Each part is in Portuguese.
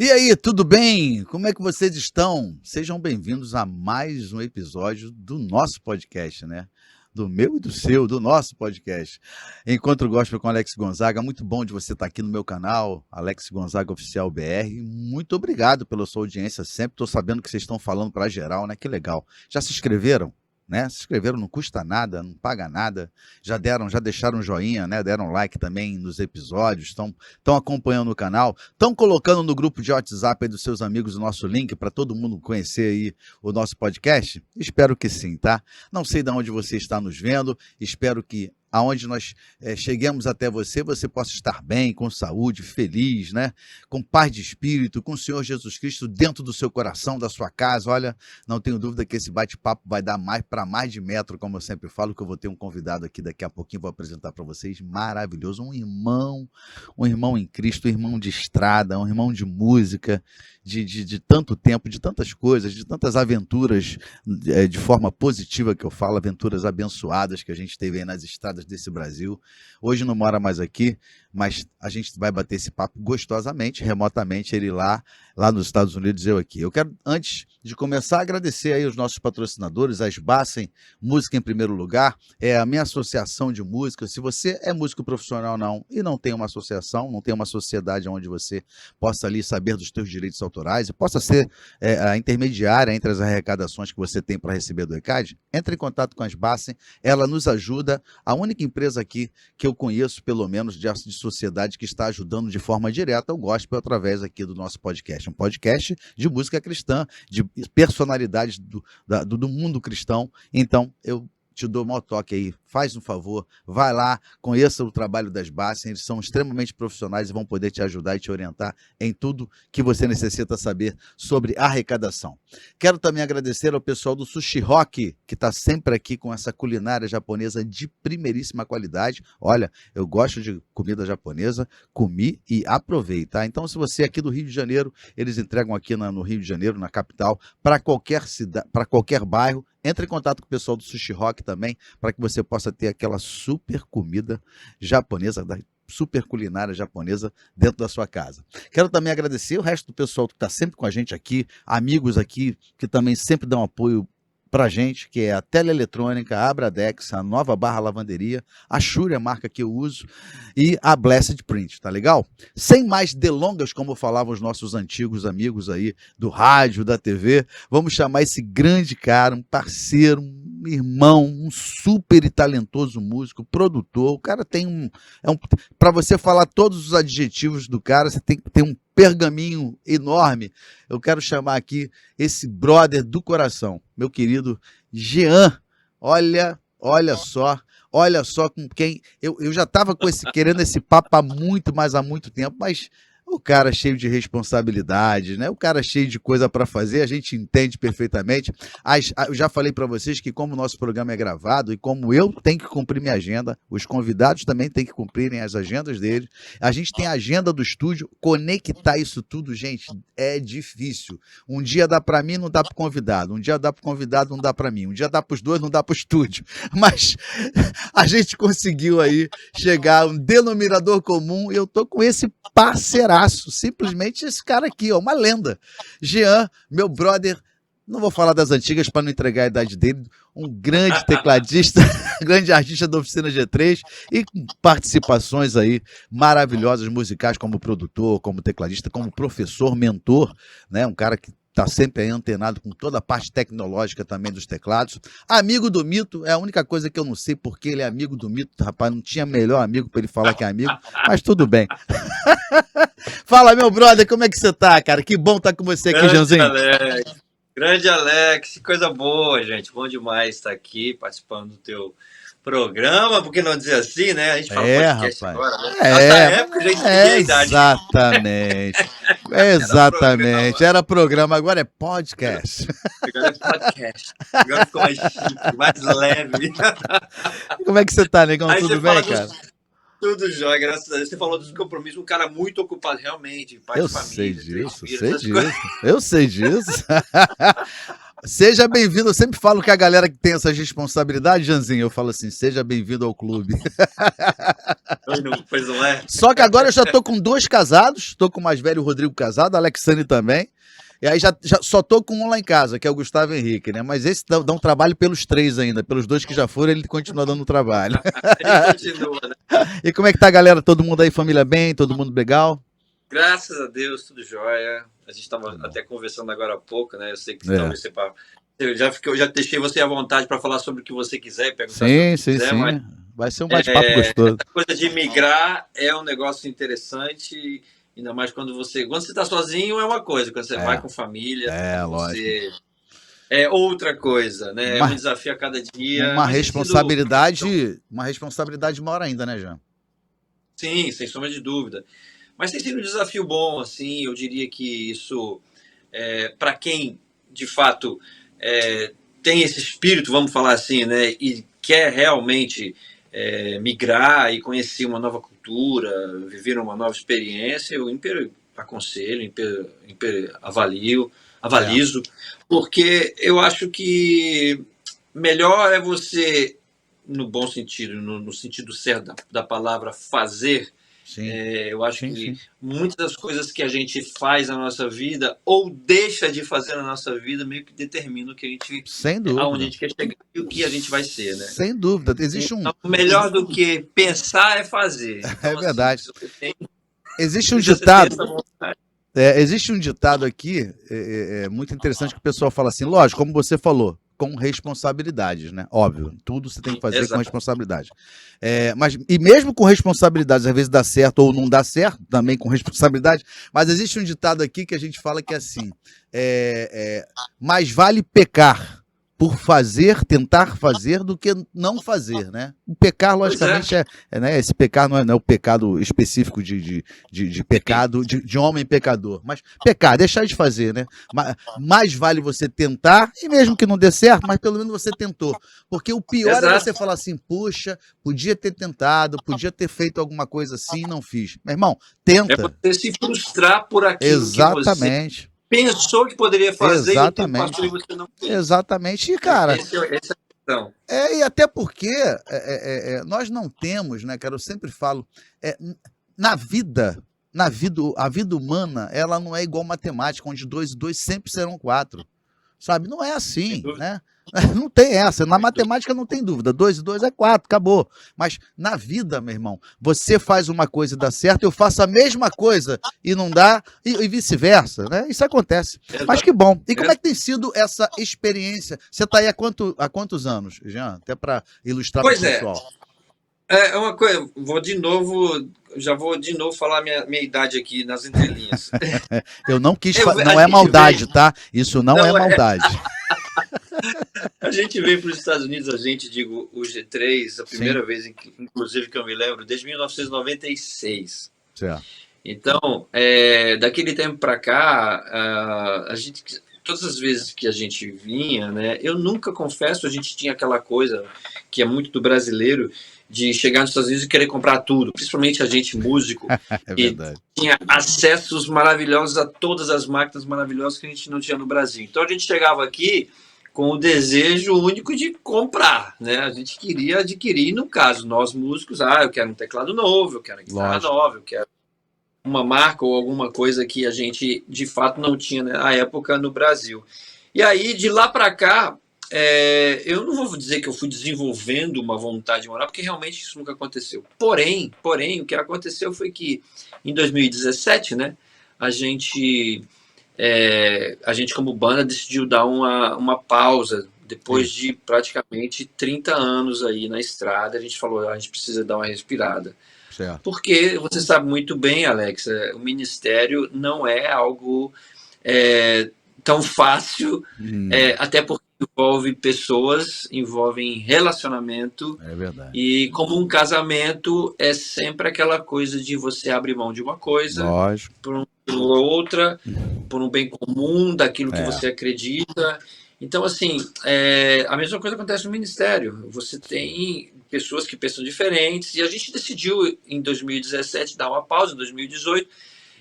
E aí, tudo bem? Como é que vocês estão? Sejam bem-vindos a mais um episódio do nosso podcast, né? Do meu e do seu, do nosso podcast. Encontro Gospel com Alex Gonzaga. Muito bom de você estar aqui no meu canal, Alex Gonzaga Oficial BR. Muito obrigado pela sua audiência sempre. Estou sabendo que vocês estão falando para geral, né? Que legal. Já se inscreveram? Né? Se inscreveram, não custa nada, não paga nada. Já deixaram um joinha, né? Deram like também nos episódios, estão acompanhando o canal, estão colocando no grupo de WhatsApp aí dos seus amigos o nosso link para todo mundo conhecer aí o nosso podcast? Espero que sim, tá? Não sei de onde você está nos vendo, espero que aonde nós cheguemos até você, você possa estar bem, com saúde, feliz, né? Com paz de espírito, com o Senhor Jesus Cristo dentro do seu coração, da sua casa. Olha, não tenho dúvida que esse bate-papo vai dar mais de metro, como eu sempre falo, que eu vou ter um convidado aqui daqui a pouquinho, vou apresentar para vocês, maravilhoso, um irmão em Cristo, um irmão de estrada, um irmão de música, de tanto tempo, de tantas coisas, de tantas aventuras, de forma positiva que eu falo, aventuras abençoadas que a gente teve aí nas estradas desse Brasil. Hoje não mora mais aqui, mas a gente vai bater esse papo gostosamente, remotamente, ele lá nos Estados Unidos, eu aqui. Eu quero, antes de começar, agradecer aí os nossos patrocinadores, a Sbassen Música em Primeiro Lugar, é a minha associação de música. Se você é músico profissional não, e não tem uma associação, não tem uma sociedade onde você possa ali saber dos seus direitos autorais e possa ser a intermediária entre as arrecadações que você tem para receber do ECAD, entre em contato com a Sbassen, ela nos ajuda, a única empresa aqui que eu conheço, pelo menos, de sociedade que está ajudando de forma direta o gospel através aqui do nosso podcast. Um podcast de música cristã, de personalidades do mundo cristão. Então, eu te dou o maior toque aí, faz um favor, vai lá, conheça o trabalho das Bassen, eles são extremamente profissionais e vão poder te ajudar e te orientar em tudo que você necessita saber sobre arrecadação. Quero também agradecer ao pessoal do Sushi Rock, que está sempre aqui com essa culinária japonesa de primeiríssima qualidade. Olha, eu gosto de comida japonesa, comi e aprovei, tá? Então, se você é aqui do Rio de Janeiro, eles entregam aqui no Rio de Janeiro, na capital, para qualquer cidade, para qualquer bairro. Entre em contato com o pessoal do Sushi Rock também, para que você possa ter aquela super comida japonesa, da super culinária japonesa dentro da sua casa. Quero também agradecer o resto do pessoal que está sempre com a gente aqui, amigos aqui que também sempre dão apoio para a gente, que é a Teleeletrônica, a Abradex, a Nova Barra Lavanderia, a Shure, a marca que eu uso, e a Blessed Print, tá legal? Sem mais delongas, como falavam os nossos antigos amigos aí do rádio, da TV, vamos chamar esse grande cara, um parceiro, um irmão, um super e talentoso músico, produtor. O cara tem para você falar todos os adjetivos do cara, você tem que ter um pergaminho enorme. Eu quero chamar aqui esse brother do coração, meu querido Jean. Olha só com quem eu já estava querendo esse papo há muito tempo, mas o cara cheio de responsabilidade, né? O cara cheio de coisa para fazer, a gente entende perfeitamente. Eu já falei para vocês que como o nosso programa é gravado e como eu tenho que cumprir minha agenda, os convidados também têm que cumprirem as agendas deles. A gente tem a agenda do estúdio, conectar isso tudo, gente, é difícil. Um dia dá para mim, não dá para o convidado. Um dia dá para o convidado, não dá para mim. Um dia dá para os dois, não dá para o estúdio. Mas a gente conseguiu aí chegar a um denominador comum e eu tô com esse parceiraço, simplesmente esse cara aqui, ó, uma lenda. Jean, meu brother, não vou falar das antigas para não entregar a idade dele, um grande tecladista, grande artista da Oficina G3 e com participações aí maravilhosas musicais como produtor, como tecladista, como professor, mentor, né? Um cara que está sempre aí antenado com toda a parte tecnológica também dos teclados. Amigo do Mito, é a única coisa que eu não sei porque ele é amigo do Mito, rapaz, não tinha melhor amigo para ele falar que é amigo, mas tudo bem. Fala, meu brother, como é que você tá, cara? Que bom estar com você aqui, Janzinho. Grande Alex, que coisa boa, gente. Bom demais estar aqui participando do teu programa, por que não dizer assim, né? A gente fala podcast rapaz. agora, né? Nessa época a gente tinha a idade. Exatamente. Era programa, agora é podcast. Agora é podcast. Agora ficou mais chique, mais leve. Como é que você tá, negão? Tudo bem, cara? Tudo jóia, graças a Deus. Você falou dos compromissos, um cara muito ocupado, realmente. Pai de família, eu sei disso. Seja bem-vindo. Eu sempre falo que a galera que tem essas responsabilidades, Janzinho, eu falo assim, seja bem-vindo ao clube. Pois não é? Só que agora eu já tô com 2 casados, tô com o mais velho, o Rodrigo casado, a Alexane também. E aí já só tô com um lá em casa, que é o Gustavo Henrique, né? Mas esse dá um trabalho pelos 3 ainda, pelos 2 que já foram, ele continua dando trabalho. Ele continua, né? E como é que tá, galera? Todo mundo aí, família bem? Todo mundo legal? Graças a Deus, tudo jóia. A gente estava até conversando agora há pouco, né? Eu sei que talvez você... eu já deixei você à vontade para falar sobre o que você quiser, perguntar sobre o que quiser, Sim. mas Vai ser um bate-papo gostoso. essa coisa de migrar é um negócio interessante, ainda mais quando você está sozinho é uma coisa, quando você vai com família, lógico. é outra coisa, né? É um desafio a cada dia. Uma responsabilidade maior ainda, né, Jean? Sim, sem sombra de dúvida. Mas tem sido um desafio bom, assim, eu diria que isso, para quem, de fato, tem esse espírito, vamos falar assim, né, e quer realmente migrar e conhecer uma nova cultura, viver uma nova experiência, eu aconselho, avalizo, porque eu acho que melhor é você, no bom sentido, no sentido certo da palavra, fazer. Eu acho que muitas das coisas que a gente faz na nossa vida ou deixa de fazer na nossa vida meio que determina o que a gente, aonde a gente quer chegar e o que a gente vai ser, né? Sem dúvida. Então, melhor do que pensar é fazer. Então, é verdade. Assim, existe um ditado. Existe um ditado aqui muito interessante que o pessoal fala assim, lógico, como você falou, com responsabilidades, né? Óbvio, tudo você tem que fazer com responsabilidade. E mesmo com responsabilidades, às vezes dá certo ou não dá certo, também com responsabilidade, mas existe um ditado aqui que a gente fala que é assim, mais vale pecar por tentar fazer, do que não fazer, né? O pecar, logicamente, né? Esse pecar não é o pecado específico de pecado, de homem pecador, mas pecar, deixar de fazer, né? Mais vale você tentar, e mesmo que não dê certo, mas pelo menos você tentou. Porque o pior é você falar assim, puxa, podia ter tentado, podia ter feito alguma coisa assim e não fiz. Meu irmão, tenta. É você se frustrar por aquilo que você pensou que poderia fazer e o tempo passou e você não fez. Exatamente. E, cara... Essa é a questão. E até porque nós não temos, né, cara, eu sempre falo, a vida humana, ela não é igual matemática, onde 2 e 2 sempre serão 4. Sabe? Não é assim, né? Não tem essa. Na matemática não tem dúvida. 2 e 2 é 4, acabou. Mas na vida, meu irmão, você faz uma coisa e dá certo, eu faço a mesma coisa e não dá, e vice-versa, né? Isso acontece. Mas que bom. E como é que tem sido essa experiência? Você está aí há quantos anos, Jean? Até para ilustrar para o pessoal. É uma coisa, já vou de novo falar minha idade aqui nas entrelinhas. Eu não quis falar, não é maldade, tá? Isso não é maldade. A gente veio para os Estados Unidos, o G3, a primeira vez, inclusive, que eu me lembro, desde 1996. Certo. Então, daquele tempo para cá, todas as vezes que a gente vinha, né, eu nunca, confesso, a gente tinha aquela coisa que é muito do brasileiro, de chegar nos Estados Unidos e querer comprar tudo, principalmente a gente músico, que tinha acessos maravilhosos a todas as máquinas maravilhosas que a gente não tinha no Brasil. Então a gente chegava aqui com o desejo único de comprar, né? A gente queria adquirir, no caso, nós músicos, eu quero um teclado novo, eu quero uma guitarra nova, eu quero uma marca ou alguma coisa que a gente, de fato, não tinha na época no Brasil. E aí, de lá para cá, eu não vou dizer que eu fui desenvolvendo uma vontade de morar, porque realmente isso nunca aconteceu. Porém, o que aconteceu foi que, em 2017, né, a gente como banda decidiu dar uma pausa, depois de praticamente 30 anos aí na estrada. A gente falou, a gente precisa dar uma respirada. Certo. Porque você sabe muito bem, Alex, o ministério não é algo tão fácil, até porque envolve pessoas, envolve relacionamento. É verdade. E como um casamento, é sempre aquela coisa de você abrir mão de uma coisa por outra, por um bem comum, daquilo que você acredita. Então, assim, a mesma coisa acontece no ministério. Você tem pessoas que pensam diferentes, e a gente decidiu, em 2017, dar uma pausa, em 2018,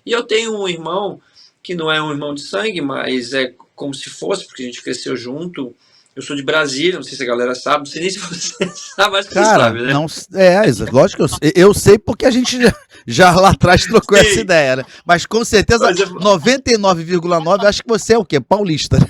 e eu tenho um irmão que não é um irmão de sangue, mas é como se fosse, porque a gente cresceu junto. Eu sou de Brasília, não sei se a galera sabe, não sei nem se você sabe, acho que você Cara, sabe, né? não, lógico que eu sei porque a gente já lá atrás trocou essa Sim, ideia, né? Mas com certeza, mas 99,9, acho que você é o quê? Paulista, né?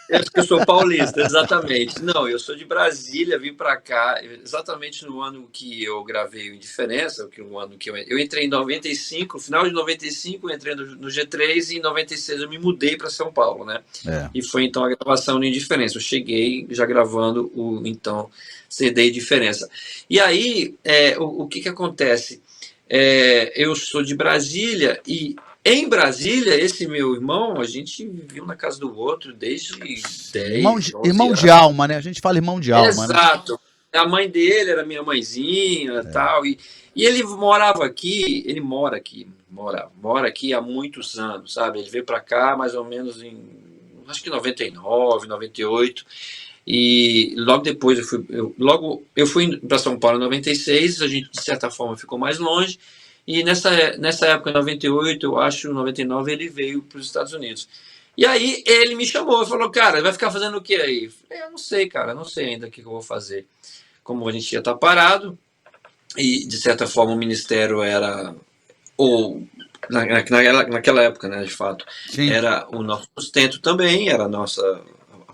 eu acho que eu sou paulista, exatamente. Não, eu sou de Brasília, vim para cá exatamente no ano que eu gravei o Indiferença, que o ano que eu entrei em 95, final de 95 eu entrei no G3 e em 96 eu me mudei para São Paulo, né? É. E foi então a gravação do Indiferença. Eu cheguei já gravando o então CD Indiferença. E aí, o que acontece? Eu sou de Brasília e em Brasília, esse meu irmão, a gente viveu na casa do outro desde 10, 11 Irmão de anos. alma, né? A gente fala irmão de alma, né? Exato. A mãe dele era minha mãezinha e É. tal. E ele morava aqui, ele mora aqui há muitos anos, sabe? Ele veio para cá mais ou menos em, acho que 99, 98. E logo depois eu fui para São Paulo em 96, a gente de certa forma ficou mais longe. E nessa época, em 98, eu acho, 99, ele veio para os Estados Unidos. E aí ele me chamou e falou, cara, vai ficar fazendo o que aí? Eu falei, eu não sei, cara, não sei ainda o que eu vou fazer. Como a gente ia estar parado, e de certa forma o ministério era, ou naquela época, né, de fato, Sim. era o nosso sustento também, era a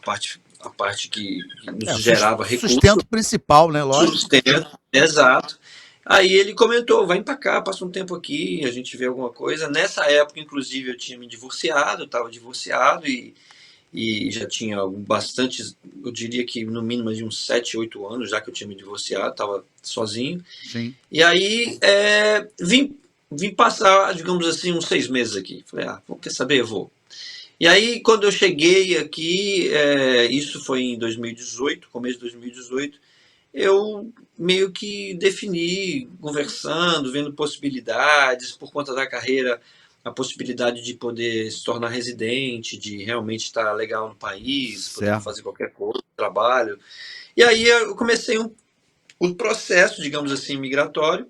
parte que nos É, gerava recursos. sustento principal, né? Lógico. Sustento, exato. Aí ele comentou, vai pra cá, passa um tempo aqui, a gente vê alguma coisa. Nessa época, inclusive, eu tinha me divorciado, eu estava divorciado e já tinha bastante, eu diria que no mínimo de uns 7, 8 anos já que eu tinha me divorciado, estava sozinho. Sim. E aí vim passar, digamos assim, uns 6 meses aqui. Falei, quer saber? Eu vou. E aí, quando eu cheguei aqui, isso foi em 2018, começo de 2018, eu meio que defini, conversando, vendo possibilidades, por conta da carreira, a possibilidade de poder se tornar residente, de realmente estar legal no país, poder Certo. fazer qualquer coisa, trabalho. E aí eu comecei um processo, digamos assim, migratório.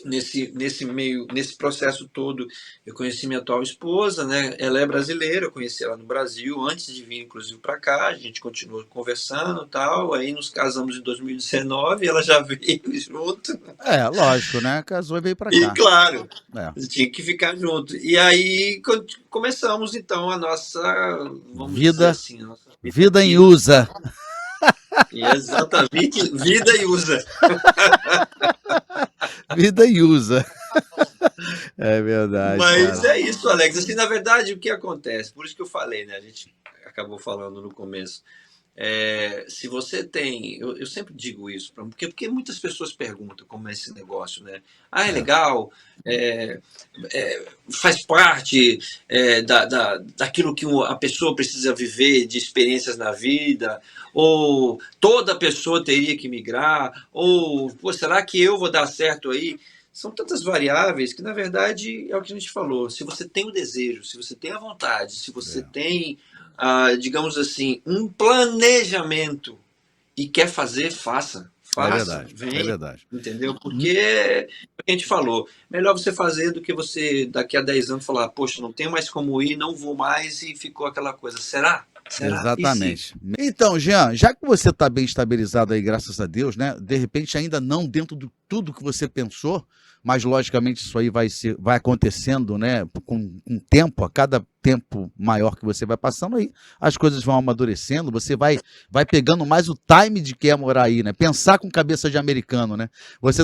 Nesse processo todo, eu conheci minha atual esposa, né? Ela é brasileira, eu conheci ela no Brasil antes de vir, inclusive, para cá. A gente continuou conversando e tal. Aí nos casamos em 2019, ela já veio junto. É, lógico, né? Casou e veio pra E cá. claro, É. tinha que ficar junto. E aí começamos então a nossa, vamos dizer Vida, assim, a nossa vida vida em aqui. USA. E exatamente, vida e usa. Vida em USA. É verdade, Mas cara. é isso, Alex. Assim, na verdade, o que acontece? Por isso que eu falei, né? A gente acabou falando no começo. Se você tem, eu sempre digo isso, porque muitas pessoas perguntam como é esse negócio, né? É É, legal, faz parte daquilo que a pessoa precisa viver, de experiências na vida, ou toda pessoa teria que migrar, ou pô, será que eu vou dar certo aí? São tantas variáveis que, na verdade, é o que a gente falou. Se você tem o desejo, se você tem a vontade, se você é. tem, digamos assim, um planejamento e quer fazer, faça. É Faça, verdade, é vem, verdade. entendeu? Porque é o que a gente falou. Melhor você fazer do que você, daqui a 10 anos, falar, poxa, não tenho mais como ir, não vou mais, e ficou aquela coisa. Será? Será? E se? Exatamente. Então, Jean, já que você está bem estabilizado aí, graças a Deus, né? De repente, ainda não dentro de tudo que você pensou, mas logicamente isso aí vai acontecendo, né? Com tempo, a cada tempo maior que você vai passando aí, as coisas vão amadurecendo, você vai pegando mais o time de quem é morar aí, né? Pensar com cabeça de americano, né? A gente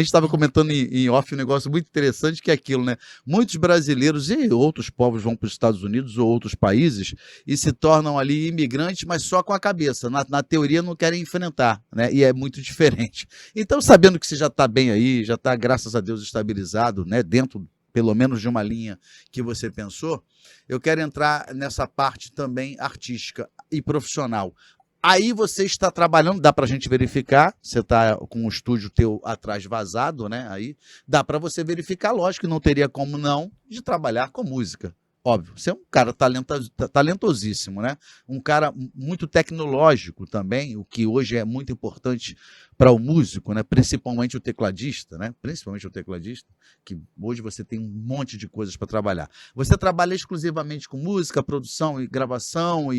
estava comentando em off um negócio muito interessante que é aquilo, né? Muitos brasileiros e outros povos vão para os Estados Unidos ou outros países e se tornam ali imigrantes, mas só com a cabeça. Na teoria não querem enfrentar, né? E é muito diferente. Então, sabendo que você já está bem aí, já está, graças a Deus, estabilizado, né? Dentro, pelo menos, de uma linha que você pensou, eu quero entrar nessa parte também artística e profissional. Aí você está trabalhando, dá para a gente verificar, você está com o estúdio teu atrás vazado, né? Aí dá para você verificar, lógico que não teria como não, de trabalhar com música. óbvio, você é um cara talentosíssimo, né? Um cara muito tecnológico também, o que hoje é muito importante para o músico, né? Principalmente o tecladista, né? Principalmente o tecladista, que hoje você tem um monte de coisas para trabalhar. Você trabalha exclusivamente com música, produção e gravação,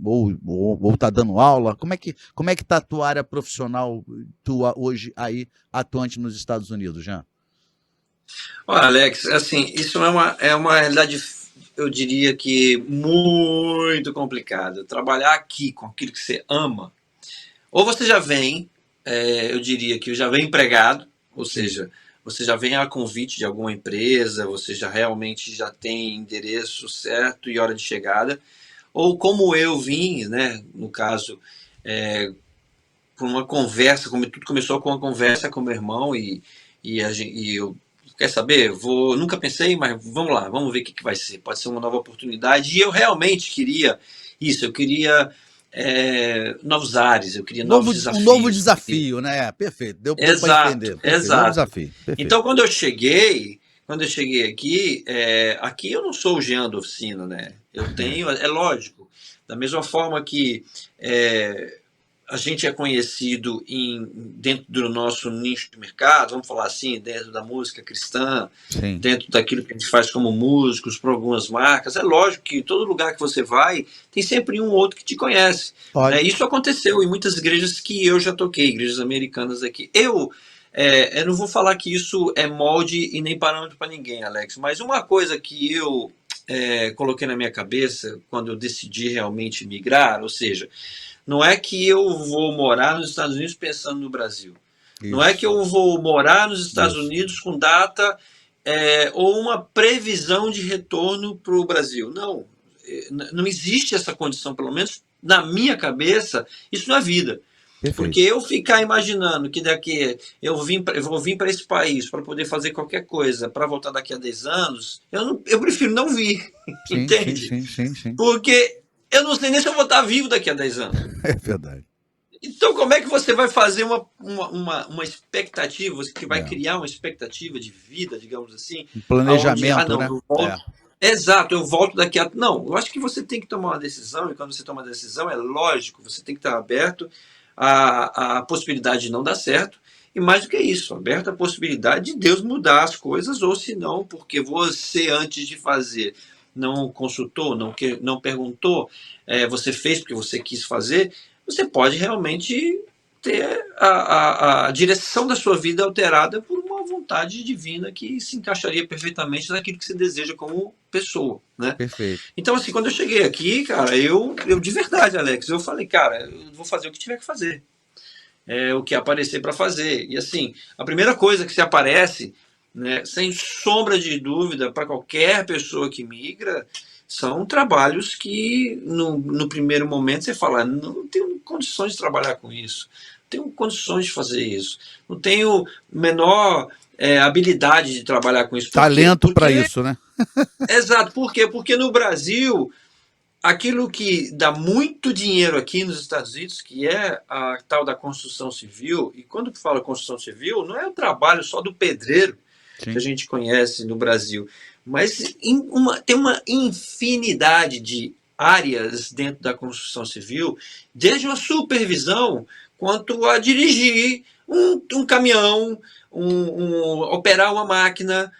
ou tá dando aula? Como é que tá a tua área profissional tua hoje aí, atuante nos Estados Unidos, Jean? Olha, Alex, assim, isso é uma realidade, eu diria que muito complicada. Trabalhar aqui com aquilo que você ama, ou você já vem, eu diria que já vem empregado, ou Sim, seja, você já vem a convite de alguma empresa, você já realmente já tem endereço certo e hora de chegada, ou como eu vim, né, no caso, por uma conversa, como tudo começou com uma conversa com meu irmão e eu quer saber, nunca pensei, mas vamos lá, vamos ver o que vai ser. Pode ser uma nova oportunidade. E eu realmente queria isso, eu queria novos ares, eu queria novos um novo desafios. desafio, né? Perfeito, deu para Exato, entender. Perfeito, novo exato. desafio. Perfeito. Então, quando eu cheguei aqui, aqui eu não sou o Jean da oficina, né? Eu tenho, é lógico, da mesma forma que a gente é conhecido dentro do nosso nicho de mercado, vamos falar assim, dentro da música cristã, Sim. dentro daquilo que a gente faz como músicos, para algumas marcas. É lógico que todo lugar que você vai, tem sempre um ou outro que te conhece. Né? Óbvio. Isso aconteceu em muitas igrejas que eu já toquei, igrejas americanas aqui. Eu não vou falar que isso é molde e nem parâmetro para ninguém, Alex, mas uma coisa que eu coloquei na minha cabeça quando eu decidi realmente migrar, ou seja, não é que eu vou morar nos Estados Unidos pensando no Brasil. Não é que Isso, eu vou morar nos Estados isso. Unidos com data ou uma previsão de retorno para o Brasil. Não, não existe essa condição, pelo menos na minha cabeça, isso não é vida. Porque Perfeito. eu ficar imaginando que daqui eu vou vir para esse país para poder fazer qualquer coisa, para voltar daqui a 10 anos, eu prefiro não vir, Sim, sim, entende? sim, sim, sim. Porque eu não sei nem se eu vou estar vivo daqui a 10 anos. É verdade. Então, como é que você vai fazer uma expectativa, você que vai É. criar uma expectativa de vida, digamos assim, Um aonde, planejamento, não, né? eu É. volto. Exato, eu volto daqui a. Não, eu acho que você tem que tomar uma decisão, e quando você toma uma decisão, é lógico, você tem que estar aberto à possibilidade de não dar certo, e mais do que isso, aberto à possibilidade de Deus mudar as coisas, ou se não, porque você, antes de fazer, não consultou, não perguntou, você fez porque você quis fazer, você pode realmente ter a direção da sua vida alterada por uma vontade divina que se encaixaria perfeitamente naquilo que você deseja como pessoa, né? Perfeito. Então, assim, quando eu cheguei aqui, cara, eu de verdade, Alex, eu falei, cara, eu vou fazer o que tiver que fazer, o que aparecer para fazer. E assim, a primeira coisa que se aparece, né, sem sombra de dúvida, para qualquer pessoa que migra, são trabalhos que no primeiro momento você fala, não tenho condições de trabalhar com isso, não tenho condições de fazer isso, não tenho menor habilidade de trabalhar com isso. Por quê? Talento para isso, né? Exato, por quê? Porque no Brasil aquilo que dá muito dinheiro aqui nos Estados Unidos, que é a tal da construção civil, e quando fala construção civil, não é o trabalho só do pedreiro que a Sim. gente conhece no Brasil, mas tem uma infinidade de áreas dentro da construção civil, desde uma supervisão quanto a dirigir um caminhão, operar uma máquina,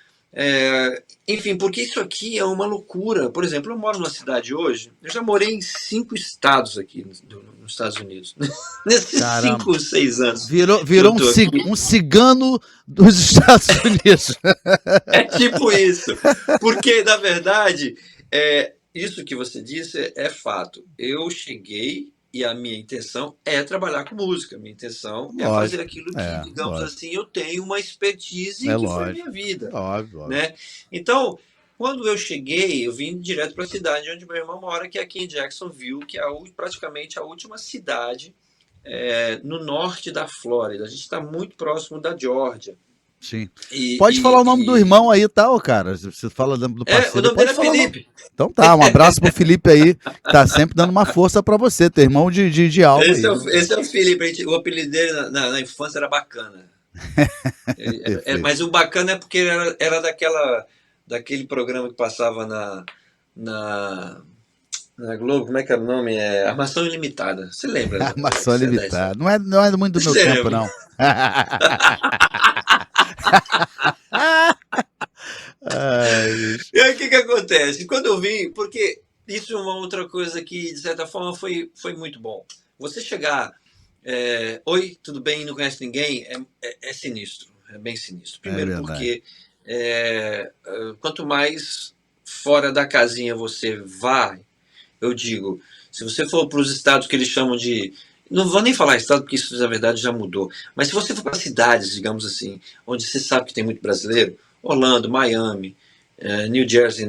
enfim, porque isso aqui é uma loucura. Por exemplo, eu moro numa cidade hoje, eu já morei em 5 estados aqui nos Estados Unidos. Nesses Caramba. 5, 6 anos que eu Virou tô aqui. um cigano dos Estados Unidos. É tipo isso. Porque, na verdade, isso que você disse é fato. Eu cheguei e a minha intenção é trabalhar com música. A minha intenção é fazer Lógico. aquilo que, É, digamos lógico. assim, eu tenho uma expertise É que foi a lógico. minha vida. Óbvio, óbvio. Né? Então, quando eu cheguei, eu vim direto para a cidade onde meu irmão mora, que é aqui em Jacksonville, que é praticamente a última cidade no norte da Flórida. A gente está muito próximo da Geórgia. Sim. E, Pode falar o nome do e, irmão aí, tal, cara. Você fala do o parceiro, nome dele pode é falar o nome. Felipe. Então tá, um abraço pro Felipe aí, que tá sempre dando uma força pra você, teu irmão de alma Esse aí, é né? o, esse é o Felipe. O apelido dele na infância era Bacana. Perfeito. Mas o bacana é porque era daquele programa que passava na Globo, como é que é o nome? É Armação Ilimitada. Você lembra? Armação Alex? limitada. Não é muito do meu Você tempo, lembra? não. Ai, bicho. E aí o que que acontece? Quando eu vi, porque isso é uma outra coisa que, de certa forma, foi muito bom. Você chegar, oi, tudo bem, não conhece ninguém, é sinistro, é bem sinistro. É Primeiro verdade. porque quanto mais fora da casinha você vai, eu digo, se você for para os estados que eles chamam de. Não vou nem falar estado, porque isso na verdade já mudou. Mas se você for para cidades, digamos assim, onde você sabe que tem muito brasileiro, Orlando, Miami, New Jersey,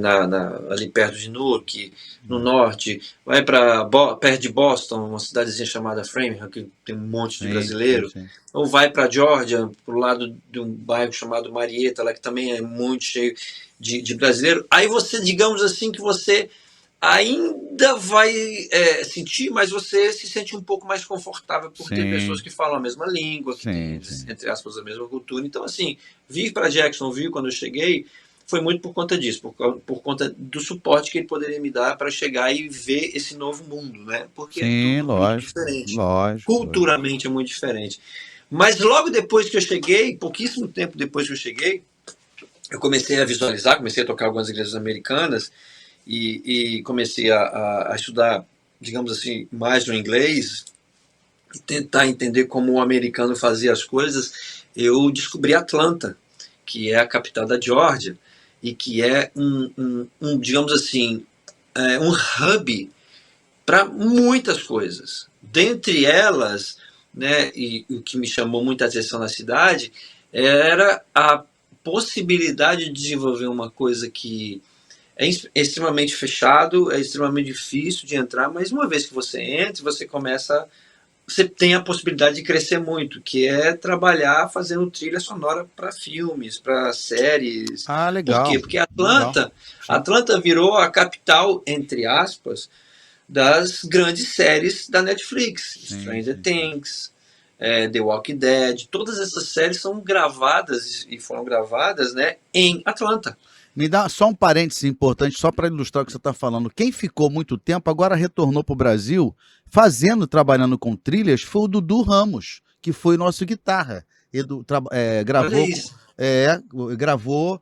ali perto de Newark, no norte, vai para perto de Boston, uma cidadezinha chamada Framingham, que tem um monte de Sim, sim, brasileiro, sim. ou vai para Georgia, pro lado de um bairro chamado Marietta, lá que também é muito cheio de brasileiro. Aí você, digamos assim, que você ainda vai sentir, mas você se sente um pouco mais confortável por ter pessoas Sim, que falam a mesma língua, que sim, têm, sim. entre aspas, a mesma cultura. Então, assim, vir para Jacksonville quando eu cheguei foi muito por conta disso, por conta do suporte que ele poderia me dar para chegar e ver esse novo mundo, né? Porque é Sim, tudo muito lógico, diferente. lógico, lógico. Culturalmente é muito diferente. Mas logo depois que eu cheguei, pouquíssimo tempo depois que eu cheguei, eu comecei a visualizar, comecei a tocar algumas igrejas americanas e comecei a estudar, digamos assim, mais no inglês e tentar entender como o americano fazia as coisas. Eu descobri Atlanta, que é a capital da Geórgia e que é digamos assim, um hub para muitas coisas. Dentre elas, né, e o que me chamou muita atenção na cidade era a possibilidade de desenvolver uma coisa que é extremamente fechado, é extremamente difícil de entrar, mas uma vez que você entra, você tem a possibilidade de crescer muito, que é trabalhar fazendo trilha sonora para filmes, para séries. Ah, Por quê? legal, Porque legal. Sim, Atlanta virou a capital, entre aspas, das grandes séries da Netflix. sim, Stranger sim, sim. Things, The Walking Dead, todas essas séries são gravadas e foram gravadas, né, em Atlanta. Me dá só um parêntese importante, só para ilustrar o que você está falando. Quem ficou muito tempo, agora retornou para o Brasil, trabalhando com trilhas, foi o Dudu Ramos, que foi nosso guitarra. Olha Gravou, isso. gravou,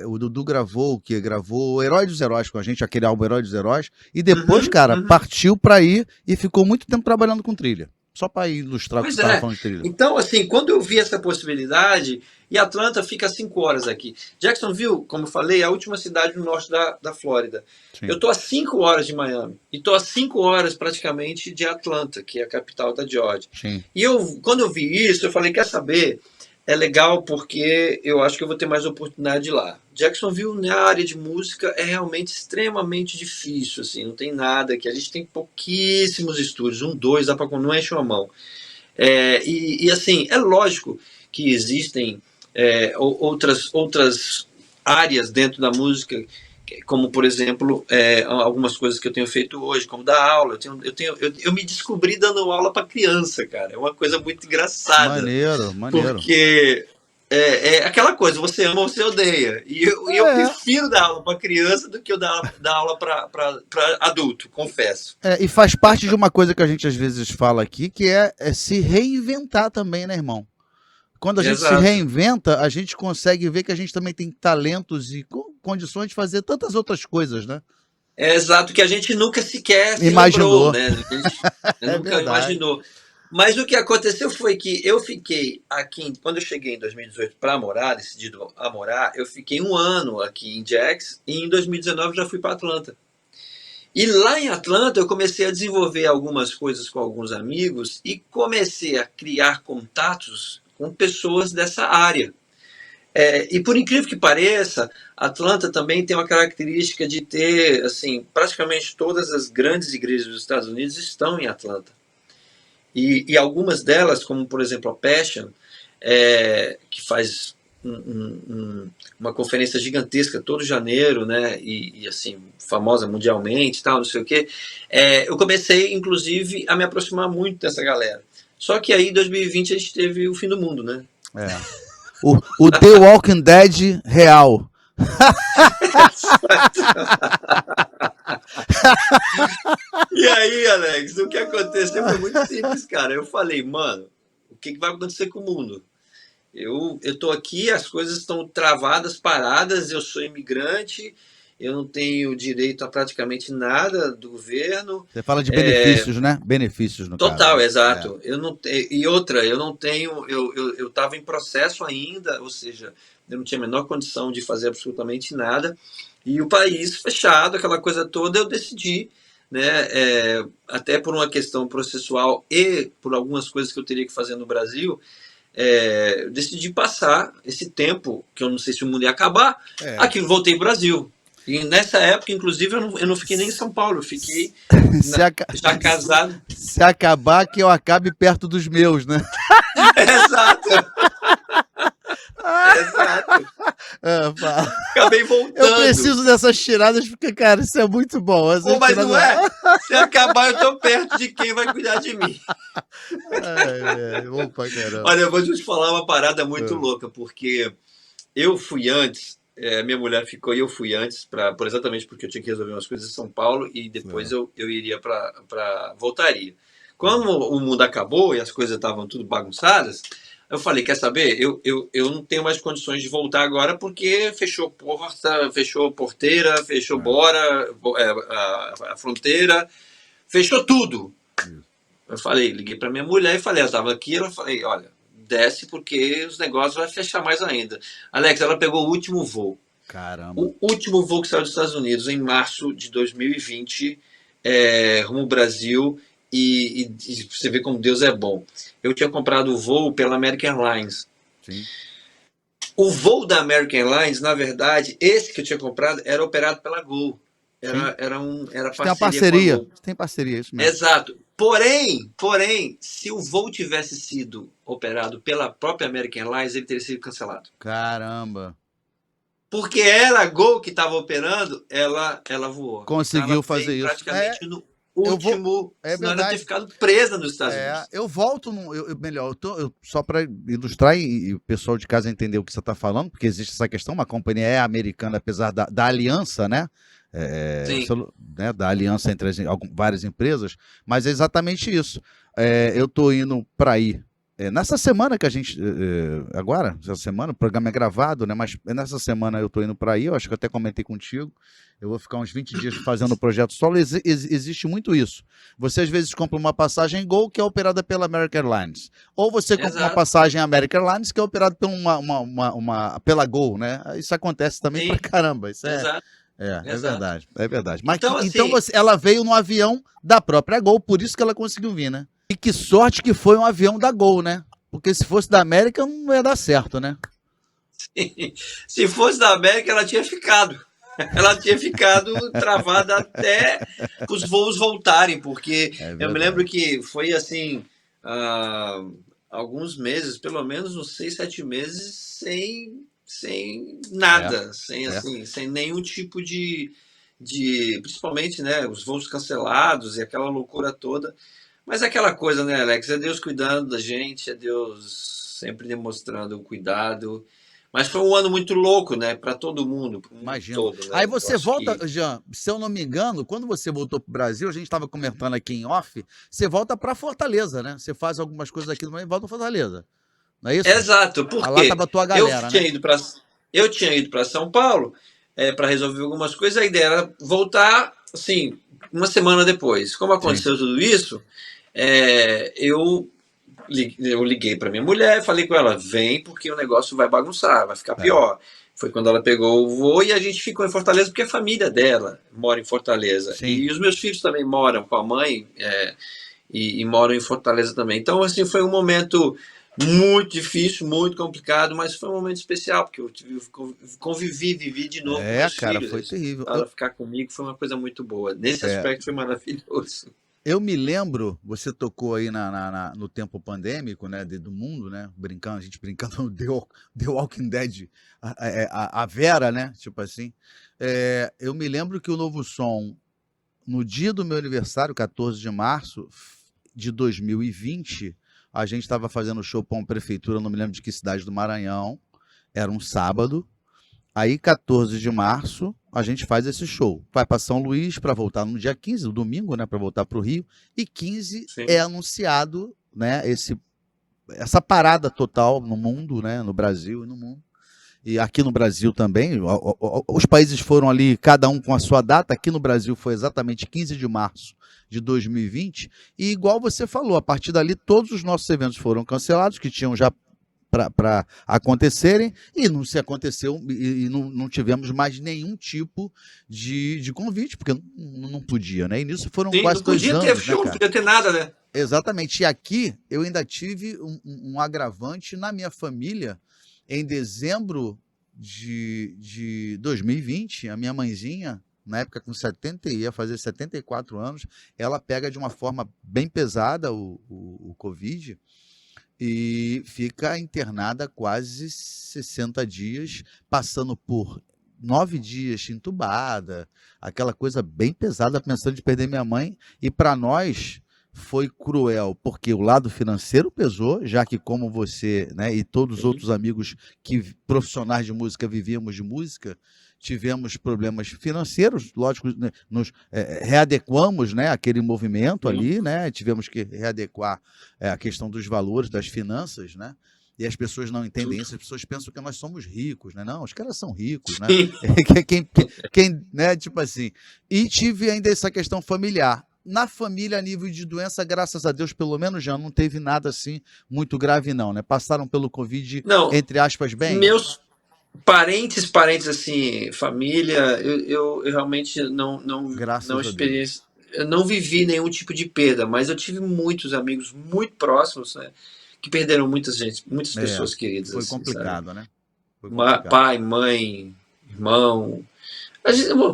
o Dudu gravou o quê? Gravou o Herói dos Heróis com a gente, aquele álbum Herói dos Heróis, e depois, Uhum, cara, uhum. partiu para ir e ficou muito tempo trabalhando com trilha. Só para ilustrar o que você Pois estava é. falando de trilha. Então, assim, quando eu vi essa possibilidade, e Atlanta fica a 5 horas aqui. Jacksonville, como eu falei, é a última cidade no norte da Flórida. Eu Sim, estou a 5 horas de Miami. E estou a 5 horas praticamente de Atlanta, que é a capital da Georgia. sim. E quando eu vi isso, eu falei, quer saber? É legal porque eu acho que eu vou ter mais oportunidade lá. Jacksonville, na área de música, é realmente extremamente difícil. Assim, não tem nada aqui. A gente tem pouquíssimos estúdios, dois, dá para não enche uma mão. Assim, é lógico que existem outras áreas dentro da música, como por exemplo algumas coisas que eu tenho feito hoje, como dar aula. Eu me descobri dando aula para criança, cara. É uma coisa muito engraçada, Maneiro, maneiro. porque é aquela coisa, você ama ou você odeia. E eu É, prefiro dar aula para criança do que eu dar aula para adulto, confesso. e faz parte de uma coisa que a gente às vezes fala aqui, que é se reinventar também, né, irmão? Quando a gente se Exato. reinventa, a gente consegue ver que a gente também tem talentos e condições de fazer tantas outras coisas, né? É exato, que a gente nunca sequer se lembrou, Imaginou. né? A gente É nunca verdade. imaginou. Mas o que aconteceu foi que eu fiquei aqui, quando eu cheguei em 2018 para morar, decidido a morar, eu fiquei um ano aqui em Jax e em 2019 já fui para Atlanta. E lá em Atlanta eu comecei a desenvolver algumas coisas com alguns amigos e comecei a criar contatos com pessoas dessa área. E por incrível que pareça, Atlanta também tem uma característica de ter, assim, praticamente todas as grandes igrejas dos Estados Unidos estão em Atlanta. E algumas delas, como por exemplo a Passion, que faz uma conferência gigantesca todo janeiro, né, e assim, famosa mundialmente, tal, não sei o quê, eu comecei, inclusive, a me aproximar muito dessa galera. Só que aí, em 2020, a gente teve o fim do mundo, né? É. O The Walking Dead real. E aí, Alex, o que aconteceu foi muito simples, cara. Eu falei, mano, o que vai acontecer com o mundo? Eu tô aqui, as coisas estão travadas, paradas, eu sou imigrante, eu não tenho direito a praticamente nada do governo. Você fala de benefícios, né? Benefícios, no caso, Total, né? exato. Eu não e outra, eu não tenho, eu estava em processo ainda, ou seja, eu não tinha a menor condição de fazer absolutamente nada. E o país fechado, aquela coisa toda, eu decidi, né, até por uma questão processual e por algumas coisas que eu teria que fazer no Brasil, eu decidi passar esse tempo, que eu não sei se o mundo ia acabar, É. aqui voltei para o Brasil. E nessa época, inclusive, eu não fiquei nem em São Paulo, eu fiquei Se, aca- já casado. se acabar, que eu acabe perto dos meus, né? Exato, exato. Fala. Acabei Eu voltando. preciso dessas tiradas porque, cara, isso é muito bom. Pô, Essas mas não tiradas. é? Se acabar, eu tô perto de quem vai cuidar de mim. Opa, caramba. Olha, eu vou te falar uma parada muito Ah, louca, porque eu fui antes, minha mulher ficou e eu fui antes, por exatamente porque eu tinha que resolver umas coisas em São Paulo e depois ah, eu iria voltaria. Quando o mundo acabou e as coisas estavam tudo bagunçadas, eu falei, quer saber? Eu não tenho mais condições de voltar agora porque fechou porta, fechou porteira, fechou ah, bora, a fronteira, fechou tudo. isso. Eu falei, liguei para minha mulher e falei, ela estava aqui, ela falei, olha, desce porque os negócios vai fechar mais ainda. Alex, ela pegou o último voo. Caramba. O último voo que saiu dos Estados Unidos em março de 2020, rumo ao Brasil, e você vê como Deus é bom. Eu tinha comprado o voo pela American Airlines. Sim. O voo da American Airlines, na verdade, esse que eu tinha comprado, era operado pela Gol. Sim. Era Você tem uma parceria com a parceria. Gol. Você tem parceria, isso mesmo. Exato. Porém, se o voo tivesse sido operado pela própria American Airlines, ele teria sido cancelado. Caramba. Porque era a Gol que estava operando, ela voou. Então ela Conseguiu fazer veio isso. praticamente no Eu vou. último, É senão ela ia ter verdade. ficado presa nos Estados Unidos. Eu volto, melhor, só para ilustrar e o pessoal de casa entender o que você está falando, porque existe essa questão, uma companhia é americana, apesar da aliança, né? Sim. Né, da aliança entre várias empresas, mas é exatamente isso. Eu estou indo para ir. Nessa semana que a gente. Agora, essa semana, o programa é gravado, né? Mas nessa semana eu estou indo para aí, eu acho que eu até comentei contigo. Eu vou ficar uns 20 dias fazendo o projeto solo. Existe muito isso. Você às vezes compra uma passagem Gol que é operada pela American Airlines. Ou você compra uma Exato. passagem American Airlines que é operada por pela Gol, né? Isso acontece também pra Sim. caramba. Isso Exato. é Exato. verdade, é verdade. Mas Então, então assim, ela veio no avião da própria Gol, por isso que ela conseguiu vir, né? E que sorte que foi um avião da Gol, né? Porque se fosse da América não ia dar certo, né? se fosse da América, ela tinha ficado. Ela tinha ficado travada até os voos voltarem, porque É eu me lembro verdade. que foi assim, alguns meses, pelo menos uns 6, 7 meses, sem É, nada, sem é. assim, sem nenhum tipo principalmente, né, os voos cancelados e aquela loucura toda. Mas é aquela coisa, né, Alex? É Deus cuidando da gente, é Deus sempre demonstrando o cuidado. Mas foi um ano muito louco, né, para todo mundo, para o mundo Imagino. todo, Aí né? Eu você acho volta, que Jean, se eu não me engano, quando você voltou para o Brasil, a gente estava comentando aqui em off, você volta para Fortaleza, né? Você faz algumas coisas aqui, mas volta para Fortaleza. Não é isso? exato, Ah, lá porque tava a tua eu galera, tinha né? ido para eu tinha ido para São Paulo para resolver algumas coisas. A ideia era voltar, assim, uma semana depois. Como Sim, aconteceu tudo isso, eu liguei para minha mulher e falei com ela: vem, porque o negócio vai bagunçar, vai ficar é, pior. Foi quando ela pegou o voo e a gente ficou em Fortaleza, porque a família dela mora em Fortaleza. sim. E os meus filhos também moram com a mãe e moram em Fortaleza também. Então, assim, foi um momento muito difícil, muito complicado, mas foi um momento especial, porque eu vivi de novo com meus Cara, filhos. foi Eles terrível. voltaram a ficar comigo, foi uma coisa muito boa. Nesse É, aspecto foi maravilhoso. eu me lembro, você tocou aí no tempo pandêmico, né, do mundo, né, brincando, a gente brincando no The Walking Dead, a Vera, né, tipo assim. Eu me lembro que o Novo Som, no dia do meu aniversário, 14 de março de 2020, a gente estava fazendo show para uma prefeitura, não me lembro de que cidade do Maranhão, era um sábado, Aí, 14 de março, a gente faz esse show. Vai para São Luís para voltar no dia 15, no domingo, né, para voltar para o Rio. E 15 é Sim. anunciado, né, essa parada total no mundo, né, no Brasil e no mundo. E aqui no Brasil também, os países foram ali, cada um com a sua data. Aqui no Brasil foi exatamente 15 de março de 2020. E igual você falou, a partir dali todos os nossos eventos foram cancelados, que tinham já para acontecerem, e não se aconteceu, e não tivemos mais nenhum tipo de convite, porque não podia, né? E nisso foram Sim, não quase dois podia ter anos, né, show, não cara? podia ter nada, né? Exatamente. E aqui eu ainda tive um agravante na minha família. Em dezembro de 2020, a minha mãezinha, na época com 70, ia fazer 74 anos, ela pega de uma forma bem pesada o Covid e fica internada quase 60 dias, passando por 9 dias entubada, aquela coisa bem pesada, pensando de perder minha mãe. E para nós foi cruel, porque o lado financeiro pesou, já que como você, né, e todos os Sim. outros amigos que profissionais de música vivíamos de música, tivemos problemas financeiros, lógico, né, nos readequamos, né, aquele movimento Sim. ali, né, tivemos que readequar a questão dos valores, das finanças, né? E as pessoas não entendem Tudo. isso, as pessoas pensam que nós somos ricos, né? Não, os caras são ricos, né? Sim. Né? Tipo assim. E tive ainda essa questão familiar. Na família, a nível de doença, graças a Deus, pelo menos já não teve nada assim muito grave, não, né? Passaram pelo Covid, Não, entre aspas, bem. meus parentes assim, família, eu realmente não Graças a Deus. experiência, eu não vivi nenhum tipo de perda, mas eu tive muitos amigos muito próximos, né, que perderam muitas É, pessoas queridas, foi assim, sabe? complicado, né? Foi complicado. Pai, mãe, irmão.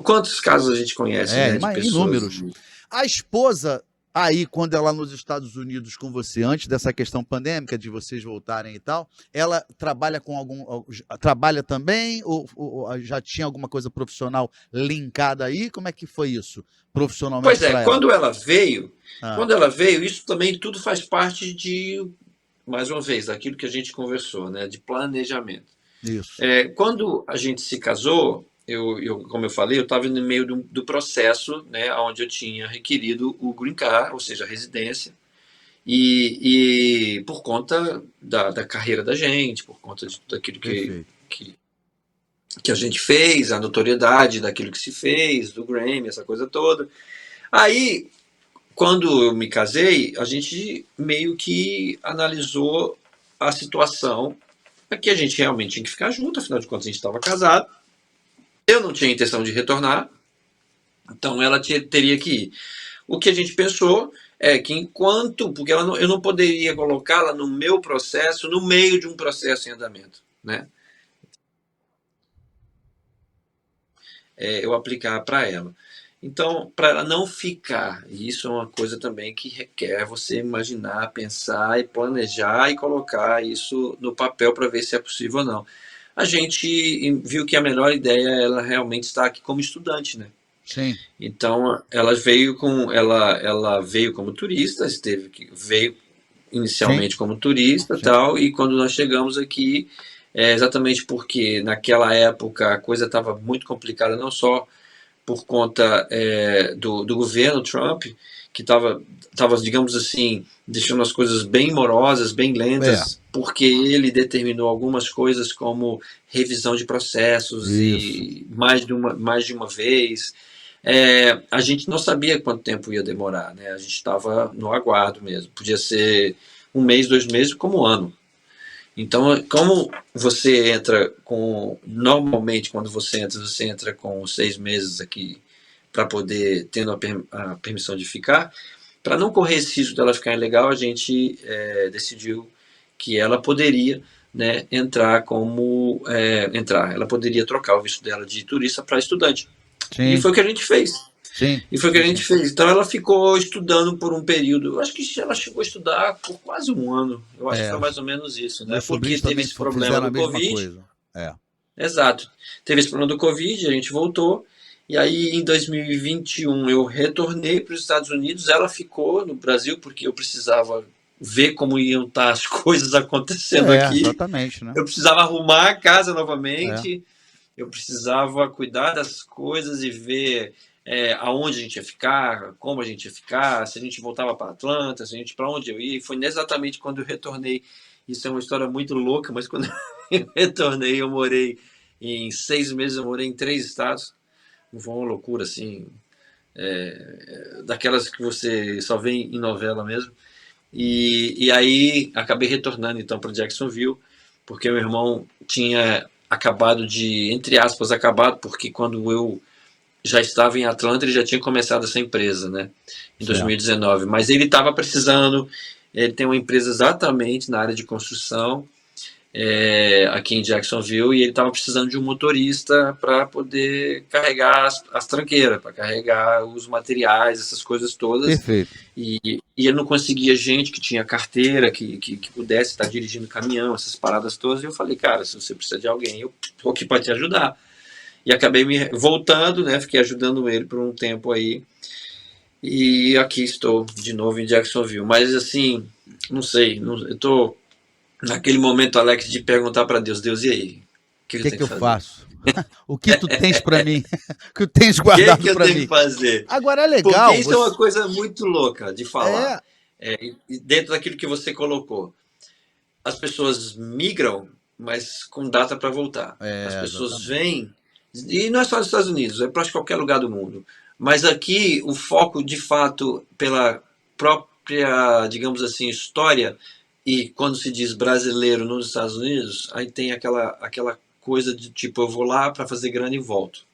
Quantos casos a gente conhece, É, né, de pessoas. inúmeros. A esposa, aí, quando ela nos Estados Unidos com você, antes dessa questão pandêmica, de vocês voltarem e tal, ela trabalha com trabalha também? Ou já tinha alguma coisa profissional linkada aí? Como é que foi isso, profissionalmente Pois é, para ela? Ah, quando ela veio, isso também tudo faz parte de, mais uma vez, daquilo que a gente conversou, né, de planejamento. isso. Quando a gente se casou, como eu falei, eu estava no meio do processo, né, onde eu tinha requerido o green card, ou seja, a residência, e por conta da carreira da gente, por conta de tudo aquilo Perfeito. que, que a gente fez, a notoriedade daquilo que se fez, do Grammy, essa coisa toda. Aí, quando eu me casei, a gente meio que analisou a situação, que a gente realmente tinha que ficar junto, afinal de contas a gente estava casado. Eu não tinha intenção de retornar, então ela teria que ir. O que a gente pensou é que enquanto, porque eu não poderia colocá-la no meu processo, no meio de um processo em andamento, né? Eu aplicar para ela. Então, para ela não ficar, e isso é uma coisa também que requer você imaginar, pensar e planejar e colocar isso no papel para ver se é possível ou não. A gente viu que a melhor ideia é ela realmente estar aqui como estudante, né? Sim, Então, ela veio como turista, veio sim, inicialmente como turista, sim. tal, e quando nós chegamos aqui, exatamente porque naquela época a coisa estava muito complicada, não só por conta do governo Trump, que estava, digamos assim, deixando as coisas bem morosas, bem É, lentas, porque ele determinou algumas coisas como revisão de processos isso. e mais de uma vez. A gente não sabia quanto tempo ia demorar, né? A gente estava no aguardo mesmo. Podia ser um mês, 2 meses, como um ano. Então, como você entra com. Normalmente, quando você entra com 6 meses aqui para poder, tendo a permissão de ficar. Para não correr esse risco dela ficar ilegal, a gente decidiu que ela poderia, né, entrar como. Ela poderia trocar o visto dela de turista para estudante. E Sim, foi o que a gente fez. sim, E foi o que a sim, gente sim. fez. Então ela ficou estudando por um período. Eu acho que ela chegou a estudar por quase um ano. Eu acho que É, foi mais ou menos isso, né? meus Porque sobrinhos teve também esse problema fizeram a do mesma Covid. coisa. É, Exato. Teve esse problema do Covid, a gente voltou. E aí, em 2021, eu retornei para os Estados Unidos. Ela ficou no Brasil, porque eu precisava ver como iam estar as coisas acontecendo aqui. exatamente, né? Eu precisava arrumar a casa É. novamente. eu precisava cuidar das coisas e ver aonde a gente ia ficar, como a gente ia ficar, se a gente voltava para Atlanta, se a gente para onde eu ia. E foi exatamente quando eu retornei. Isso é uma história muito louca, mas quando eu retornei, eu morei em 6 meses, eu morei em 3 estados. Foi uma loucura, assim, daquelas que você só vê em novela mesmo. E aí acabei retornando então para Jacksonville, porque meu irmão tinha acabado de, entre aspas, acabado, porque quando eu já estava em Atlanta, ele já tinha começado essa empresa, né, em Certo. 2019. Mas ele estava precisando, ele tem uma empresa exatamente na área de construção, aqui em Jacksonville, e ele estava precisando de um motorista para poder carregar as tranqueiras, para carregar os materiais, essas coisas todas. Perfeito. E ele não conseguia gente que tinha carteira, que pudesse estar dirigindo caminhão, essas paradas todas. E eu falei, cara, se você precisa de alguém, eu estou aqui para te ajudar. E acabei me voltando, né? Fiquei ajudando ele por um tempo aí. E aqui estou de novo em Jacksonville. Mas assim, não sei, eu estou naquele momento, Alex, de perguntar para Deus, Deus, e aí? O que O eu que tenho que eu que fazer? faço? O que tu tens para mim? O que tu tens O que guardado eu para tenho mim? que fazer? Agora é Porque legal, isso é uma você... coisa muito louca de falar. É, E dentro daquilo que você colocou, as pessoas migram, mas com data para voltar. As pessoas exatamente. vêm, e não é só nos Estados Unidos, é para qualquer lugar do mundo. Mas aqui o foco, de fato, pela própria, digamos assim, história, e quando se diz brasileiro nos Estados Unidos, aí tem aquela coisa de tipo, eu vou lá para fazer grana e volto.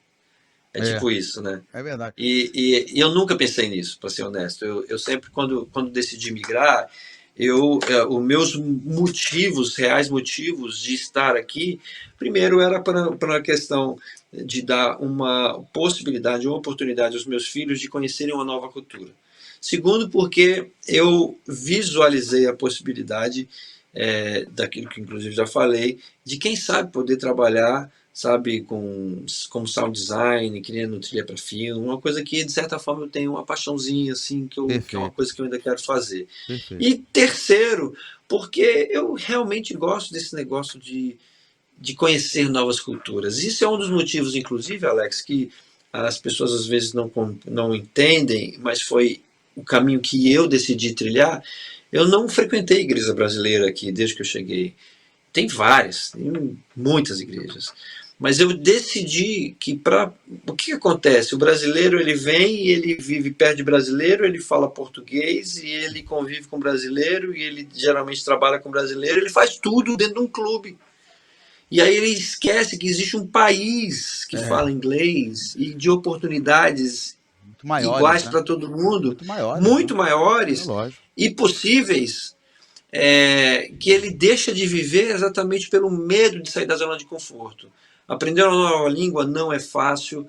É É, tipo isso, né? é verdade. E eu nunca pensei nisso, para ser honesto. Eu sempre, quando decidi migrar, os meus motivos, reais motivos de estar aqui, primeiro era para a questão de dar uma possibilidade, uma oportunidade aos meus filhos de conhecerem uma nova cultura. Segundo, porque eu visualizei a possibilidade, daquilo que inclusive já falei, de quem sabe poder trabalhar, sabe, como sound design, criando trilha para filme, uma coisa que de certa forma eu tenho uma paixãozinha assim, que é uma Perfeito, coisa que eu ainda quero fazer. perfeito. E terceiro, porque eu realmente gosto desse negócio de conhecer novas culturas. Isso é um dos motivos, inclusive, Alex, que as pessoas às vezes não entendem, mas foi o caminho que eu decidi trilhar. Eu não frequentei igreja brasileira aqui desde que eu cheguei. Tem várias, tem muitas igrejas. Mas eu decidi que o que acontece? O brasileiro ele vem e ele vive perto de brasileiro, ele fala português e ele convive com brasileiro e ele geralmente trabalha com brasileiro, ele faz tudo dentro de um clube. E aí ele esquece que existe um país que É, fala inglês e de oportunidades muito maiores, iguais né? para todo mundo, Muito maiores, né? muito É maiores lógico. e possíveis, que ele deixa de viver exatamente pelo medo de sair da zona de conforto. Aprender uma nova língua não é fácil,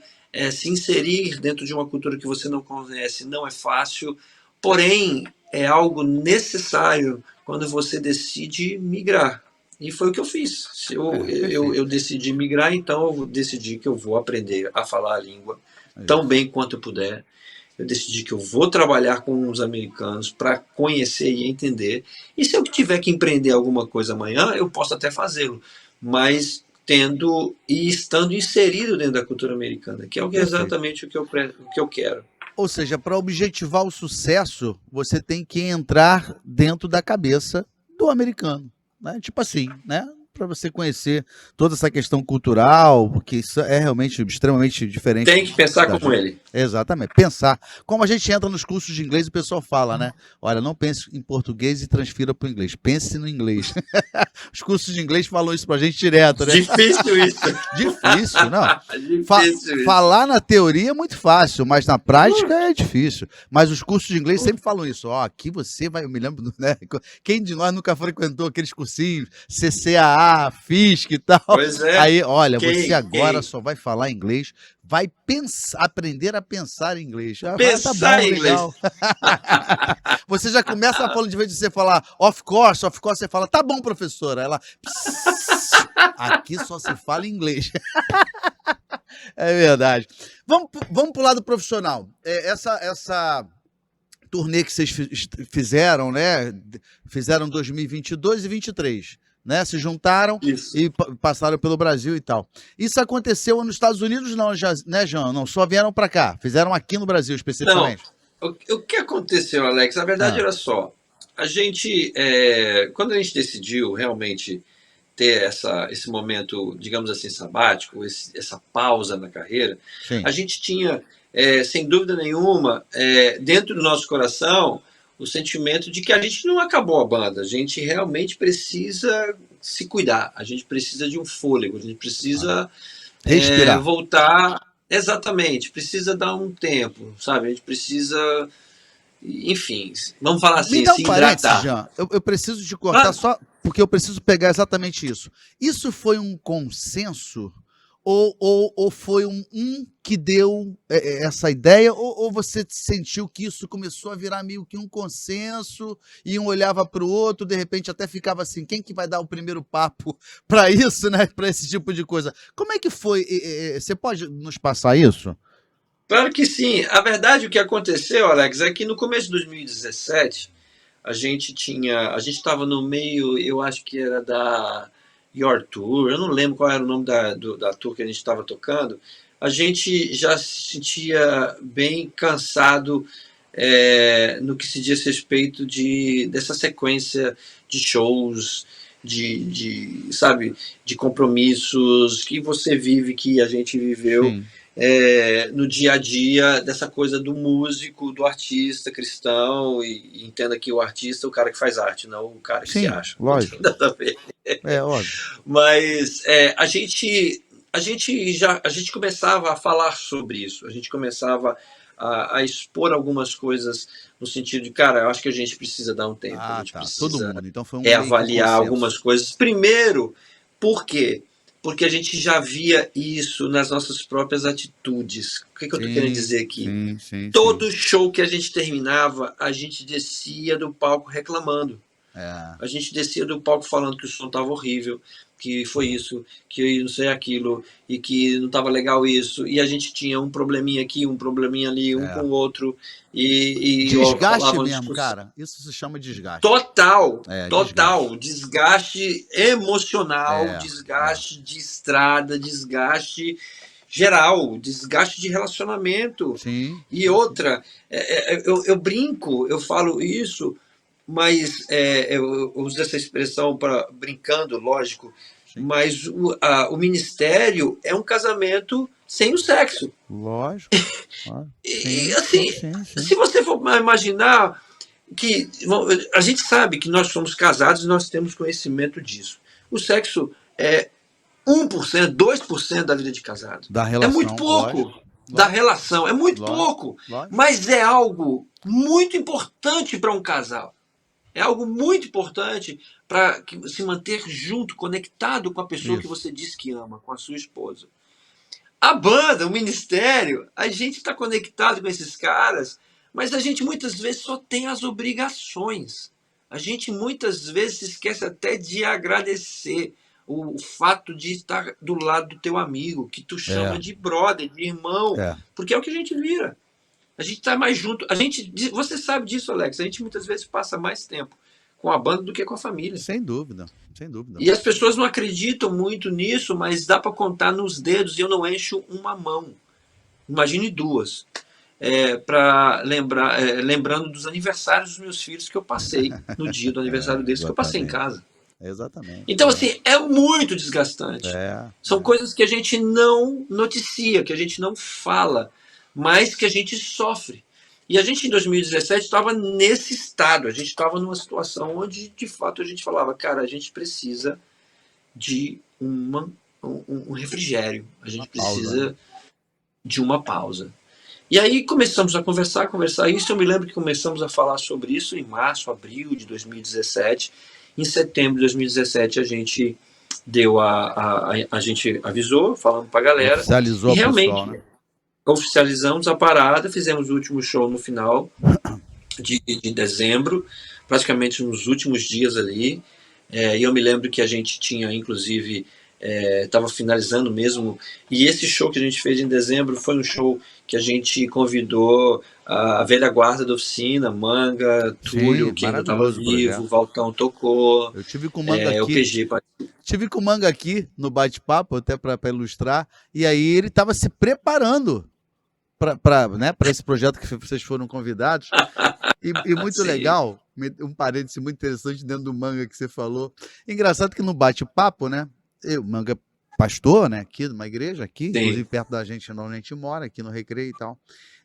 se inserir dentro de uma cultura que você não conhece não é fácil, porém é algo necessário quando você decide migrar. E foi o que eu fiz. Eu Perfeito. decidi migrar, então eu decidi que eu vou aprender a falar a língua É tão isso. bem quanto eu puder. Eu decidi que eu vou trabalhar com os americanos para conhecer e entender. E se eu tiver que empreender alguma coisa amanhã, eu posso até fazê-lo, mas tendo e estando inserido dentro da cultura americana, que é Perfeito. exatamente o que eu quero. Ou seja, para objetivar o sucesso, você tem que entrar dentro da cabeça do americano, né? Tipo assim, né? Para você conhecer toda essa questão cultural, porque isso é realmente extremamente diferente Tem que pensar da como gente. ele. Exatamente. Pensar. Como a gente entra nos cursos de inglês, o pessoal fala, né? Olha, não pense em português e transfira para o inglês. Pense no inglês. Os cursos de inglês falam isso para a gente direto, né? Difícil isso. Difícil, não. Difícil isso. Falar na teoria é muito fácil, mas na prática é difícil. Mas os cursos de inglês sempre falam isso. Ó, aqui você vai, eu me lembro, né? Quem de nós nunca frequentou aqueles cursinhos CCAA, FISC e tal? Pois é. Aí, olha, você Quem? agora só vai falar inglês, vai pensar, aprender a pensar em inglês. Ah, tá Pensar bom, em inglês. legal. Você já começa falando, de vez de você falar of course, você fala, tá bom, professora. Ela, aqui só se fala inglês. É verdade. Vamos pro lado profissional. Essa turnê que vocês fizeram, né? Fizeram 2022 e 23, né? Se juntaram Isso. e passaram pelo Brasil e tal. Isso aconteceu nos Estados Unidos, não, já, né, João? Não, só vieram para cá. Fizeram aqui no Brasil, Não, especificamente. o que aconteceu, Alex? Na verdade, Ah, era só, quando a gente decidiu realmente ter esse momento, digamos assim, sabático, essa pausa na carreira, a sim. gente tinha, sem dúvida nenhuma, dentro do nosso coração, o sentimento de que a gente não acabou a banda, a gente realmente precisa se cuidar, a gente precisa de um fôlego, a gente Ah, precisa respirar. voltar. Exatamente, precisa dar um tempo, sabe? A gente precisa, enfim, vamos falar Me assim, dá um se parênteses, hidratar. Jean. Eu preciso te cortar Claro. só porque eu preciso pegar exatamente isso. Isso foi um consenso ou foi um que deu essa ideia ou você sentiu que isso começou a virar meio que um consenso e um olhava para o outro, de repente até ficava assim, quem que vai dar o primeiro papo para isso, né? Para esse tipo de coisa. Como é que foi? Você pode nos passar isso? Claro que sim. A verdade, o que aconteceu, Alex, é que no começo de 2017, a gente estava no meio, eu acho que era da Your Tour, eu não lembro qual era o nome da tour que a gente estava tocando. A gente já se sentia bem cansado no que se diz respeito dessa sequência de shows, sabe, de compromissos que você vive, que a gente viveu Sim, no dia a dia, dessa coisa do músico, do artista cristão, e entenda que o artista é o cara que faz arte, não o cara que se sim, acha. Não tem lógico. nada a ver. É óbvio. Mas a gente começava a falar sobre isso, a gente começava a expor algumas coisas no sentido de, cara, eu acho que a gente precisa dar um tempo, a Ah, gente tá. Todo precisa mundo. Então foi um meio que um avaliar consenso. algumas coisas. Primeiro, por quê? Porque a gente já via isso nas nossas próprias atitudes. O que eu estou querendo Sim, dizer aqui? sim, sim, sim. Todo show que a gente terminava, a gente descia do palco reclamando. É. A gente descia do palco falando que o som estava horrível, que foi isso, que não sei aquilo, e que não estava legal isso. E a gente tinha um probleminha aqui, um probleminha ali, um com É. o outro, e Desgaste rolava uma mesmo, discussão. cara. Isso se chama desgaste. Total, É, desgaste. total. Desgaste emocional, É, é. desgaste de estrada, desgaste geral, desgaste de relacionamento. Sim, E sim, sim. outra, eu brinco, eu falo isso, mas eu uso essa expressão para brincando, lógico, Sim. mas o ministério é um casamento sem o sexo. Lógico. Claro. E Sim, sim, assim, sim, sim. se você for imaginar que a gente sabe que nós somos casados e nós temos conhecimento disso. O sexo é 1%, 2% da vida de casado. Da É muito relação, lógico. pouco da Lógico, relação, é muito lógico, pouco, lógico. mas é algo muito importante para um casal. É algo muito importante para se manter junto, conectado com a pessoa que Isso. você diz que ama, com a sua esposa. A banda, o ministério, a gente está conectado com esses caras, mas a gente muitas vezes só tem as obrigações. A gente muitas vezes esquece até de agradecer o fato de estar do lado do teu amigo, que tu chama É, de brother, de irmão, é. porque é o que a gente vira. A gente está mais junto. Você sabe disso, Alex. A gente muitas vezes passa mais tempo com a banda do que com a família. Sem dúvida, sem dúvida. E as pessoas não acreditam muito nisso, mas dá para contar nos dedos e eu não encho uma mão. Imagine duas. Para lembrar, lembrando dos aniversários dos meus filhos que eu passei no dia do aniversário É, deles, que eu passei em exatamente. casa. Exatamente. Então, assim, é muito desgastante. É, São coisas que a gente não noticia, que a gente não fala, mas que a gente sofre. E a gente, em 2017, estava nesse estado. A gente estava numa situação onde, de fato, a gente falava, cara, a gente precisa de um refrigério. A uma gente pausa, né? precisa de uma pausa. E aí começamos a conversar isso. Eu me lembro que começamos a falar sobre isso em março, abril de 2017. Em setembro de 2017 a gente a gente avisou, falando para a galera, Oficializou e ao pessoal, realmente né? oficializamos a parada, fizemos o último show no final de dezembro, praticamente nos últimos dias ali. E eu me lembro que a gente tinha, inclusive, estava finalizando mesmo. E esse show que a gente fez em dezembro foi um show que a gente convidou a velha guarda da oficina, Manga, Sim, Túlio, que ainda estava maravilhoso o vivo, projeto. o Valtão tocou, Eu tive com o Manga o aqui. PG. Tive com o Manga aqui no bate-papo, até para ilustrar, e aí ele estava se preparando né, para esse projeto que vocês foram convidados. E muito Sim, legal, um parêntese muito interessante dentro do Manga que você falou. Engraçado que no bate-papo, né? Eu, Manga é pastor, né? Aqui, numa igreja, aqui, inclusive sim. perto da gente, onde a gente mora, aqui no Recreio e tal.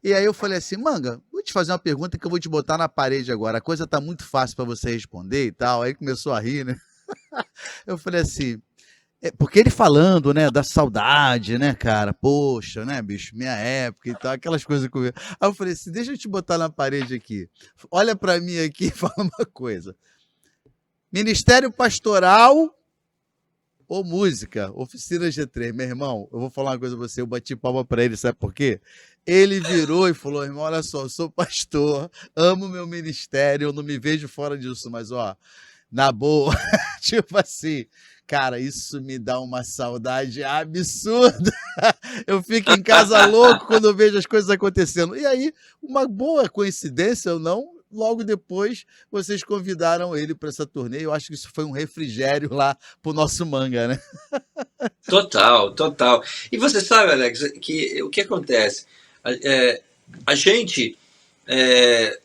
E aí eu falei assim, Manga, vou te fazer uma pergunta que eu vou te botar na parede agora. A coisa tá muito fácil para você responder e tal. Aí começou a rir, né? Eu falei assim, porque ele falando, né, da saudade, né, cara? Poxa, né, bicho, minha época e tal, aquelas coisas comigo. Aí eu falei assim, deixa eu te botar na parede aqui. Olha para mim aqui e fala uma coisa. Ministério pastoral ou música? Oficina G3. Meu irmão, eu vou falar uma coisa pra você, eu bati palma pra ele, sabe por quê? Ele virou e falou, irmão, olha só, eu sou pastor, amo meu ministério, eu não me vejo fora disso, mas ó, na boa, tipo assim, cara, isso me dá uma saudade absurda. Eu fico em casa louco quando eu vejo as coisas acontecendo. E aí, uma boa coincidência ou não, logo depois vocês convidaram ele para essa turnê. Eu acho que isso foi um refrigério lá pro nosso Manga, né? Total, total. E você sabe, Alex, que o que acontece? A gente, é,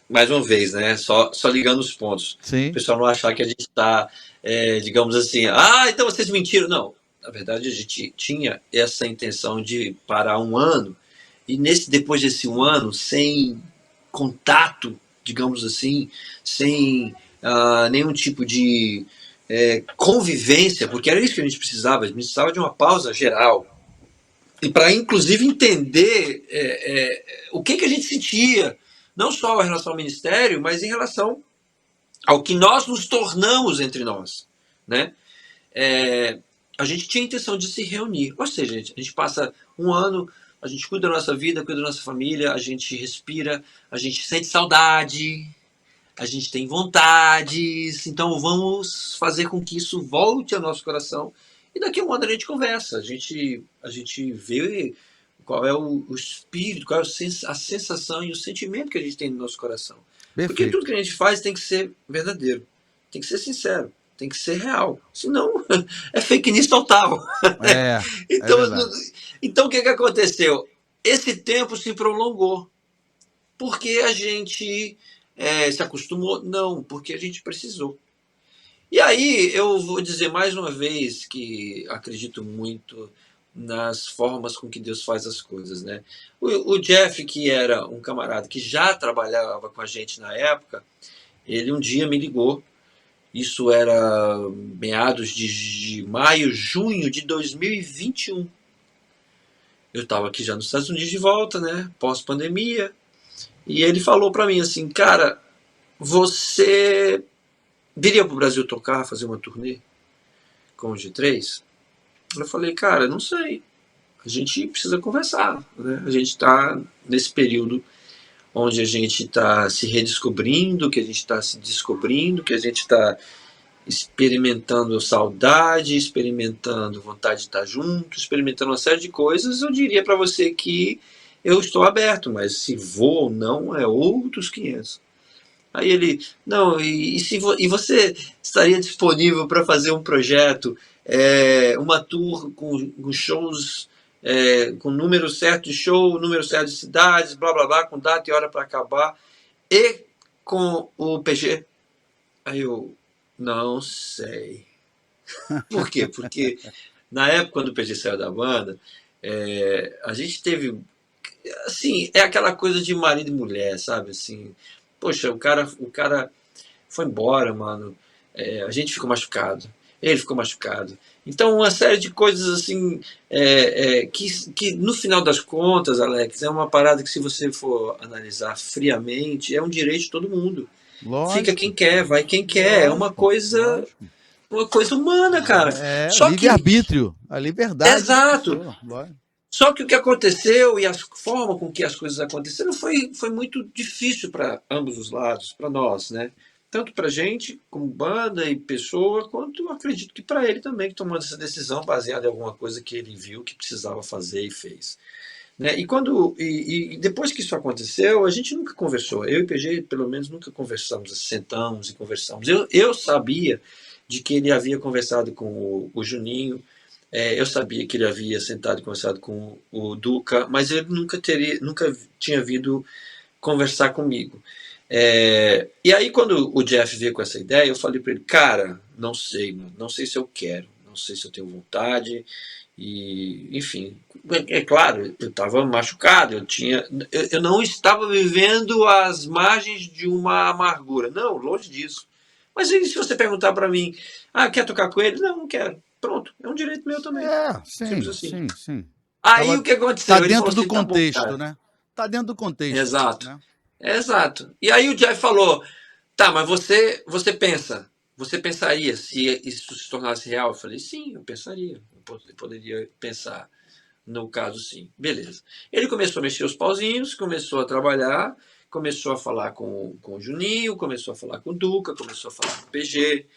mais uma vez, né? Só ligando os pontos. O Sim, pessoal não achar que a gente está, digamos assim, então vocês mentiram. Não. Na verdade, a gente tinha essa intenção de parar um ano, e depois desse um ano, sem contato, digamos assim, sem nenhum tipo de convivência, porque era isso que a gente precisava. A gente precisava de uma pausa geral. E para, inclusive, entender o que a gente sentia, não só em relação ao ministério, mas em relação ao que nós nos tornamos entre nós. Né? A gente tinha a intenção de se reunir. Ou seja, a gente passa um ano, a gente cuida da nossa vida, cuida da nossa família, a gente respira, a gente sente saudade, a gente tem vontades, então vamos fazer com que isso volte ao nosso coração. E daqui a um ano a gente conversa, a gente vê qual é o espírito, qual é a sensação e o sentimento que a gente tem no nosso coração. Porque tudo perfeito. que a gente faz tem que ser verdadeiro, tem que ser sincero, tem que ser real. Senão é fake news total. É Então, verdade. então o que aconteceu? Esse tempo se prolongou. Porque a gente se acostumou? Não, porque a gente precisou. E aí eu vou dizer mais uma vez que acredito muito nas formas com que Deus faz as coisas, né? O Jeff, que era um camarada que já trabalhava com a gente na época, ele um dia me ligou. Isso era meados de maio, junho de 2021. Eu estava aqui já nos Estados Unidos de volta, né? Pós-pandemia. E ele falou para mim assim, cara, você viria para o Brasil tocar, fazer uma turnê com o G3? Eu falei, cara, não sei. A gente precisa conversar. Né? A gente está nesse período onde a gente está se redescobrindo, que a gente está se descobrindo, que a gente está experimentando saudade, experimentando vontade de estar junto, experimentando uma série de coisas. Eu diria para você que eu estou aberto, mas se vou ou não é outros 500. Aí ele, não, e você estaria disponível para fazer um projeto, uma tour com shows, com número certo de show, número certo de cidades, blá blá blá, com data e hora para acabar, e com o PG? Aí eu, não sei. Por quê? Porque na época, quando o PG saiu da banda, a gente teve. Assim, é aquela coisa de marido e mulher, sabe? Assim, poxa, o cara foi embora, mano. A gente ficou machucado. Ele ficou machucado. Então, uma série de coisas assim, que no final das contas, Alex, é uma parada que, se você for analisar friamente, é um direito de todo mundo. Fica quem Lógico, quer, vai quem quer. É lógico, lógico. uma coisa humana, cara. Só que, Livre-arbítrio, a liberdade da exato. pessoa. Lógico. Só que o que aconteceu e a forma com que as coisas aconteceram foi muito difícil para ambos os lados, para nós, né? tanto para gente, como banda e pessoa, quanto eu acredito que para ele também, que tomou essa decisão baseada em alguma coisa que ele viu que precisava fazer e fez. Né? E depois que isso aconteceu, a gente nunca conversou. Eu e o PG, pelo menos, nunca conversamos, sentamos e conversamos. Eu sabia de que ele havia conversado com o Juninho, eu sabia que ele havia sentado e conversado com o Duca, mas ele nunca tinha vindo conversar comigo. E aí, quando o Jeff veio com essa ideia, eu falei para ele, cara, não sei, mano, não sei se eu quero, não sei se eu tenho vontade, e, enfim, claro, eu estava machucado, eu não estava vivendo às margens de uma amargura, não, longe disso. Mas e se você perguntar para mim, quer tocar com ele? Não, não quero. Pronto, é um direito meu também. Simples Sim, assim. sim, sim. Aí o que aconteceu? Tá Ele falou dentro do assim, tá bom, contexto, cara. né? Tá dentro do contexto, Exato, né? exato. E aí o Jeff falou, tá, mas você pensaria se isso se tornasse real? Eu falei, sim, eu pensaria. Eu poderia pensar no caso, sim. Beleza. Ele começou a mexer os pauzinhos, começou a trabalhar, começou a falar com o Juninho, começou a falar com o Duca, começou a falar com o PG,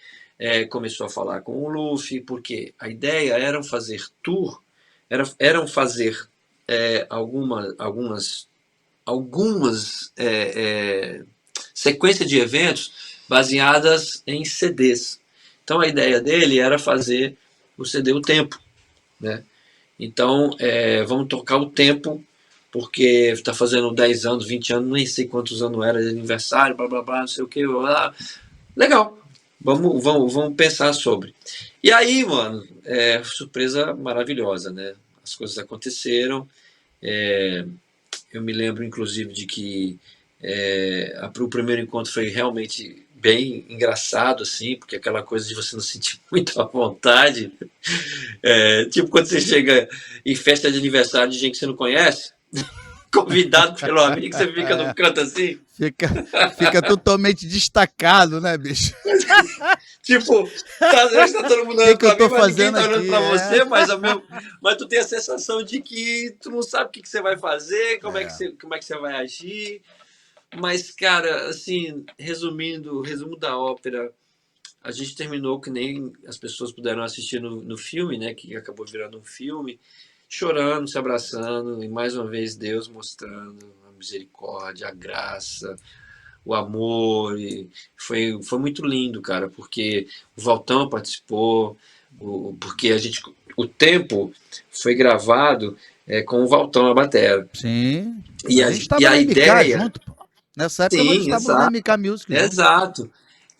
começou a falar com o Luffy, porque a ideia era fazer tour, eram fazer algumas sequências de eventos baseadas em CDs. Então a ideia dele era fazer o CD O Tempo, né? Então, vamos tocar o tempo, porque está fazendo 10 anos, 20 anos, nem sei quantos anos era de aniversário, blá blá blá, não sei o que, blá, blá. Legal, vamos pensar sobre. E aí, mano, surpresa maravilhosa, né? As coisas aconteceram. Eu me lembro, inclusive, de que o primeiro encontro foi realmente bem engraçado, assim, porque aquela coisa de você não sentir muito à vontade. Tipo quando você chega em festa de aniversário de gente que você não conhece, convidado pelo amigo, você fica no canto assim. Fica totalmente destacado, né, bicho? Tipo, às vezes tá todo mundo olhando Que eu pra tô mim, mas ninguém fazendo tá olhando aqui? pra você, mas tu tem a sensação de que tu não sabe o que você vai fazer, como é que você vai agir. Mas, cara, assim, resumo da ópera, a gente terminou que nem as pessoas puderam assistir no filme, né? Que acabou virando um filme, chorando, se abraçando, e mais uma vez Deus mostrando a misericórdia, a graça, o amor. E foi muito lindo, cara, porque o Valtão participou, porque o tempo foi gravado com o Valtão na batera. Sim. E A a, gente e estava a na MK ideia. junto, pô. Nessa época nós Sim, estávamos na exato. MK Music junto. Exato.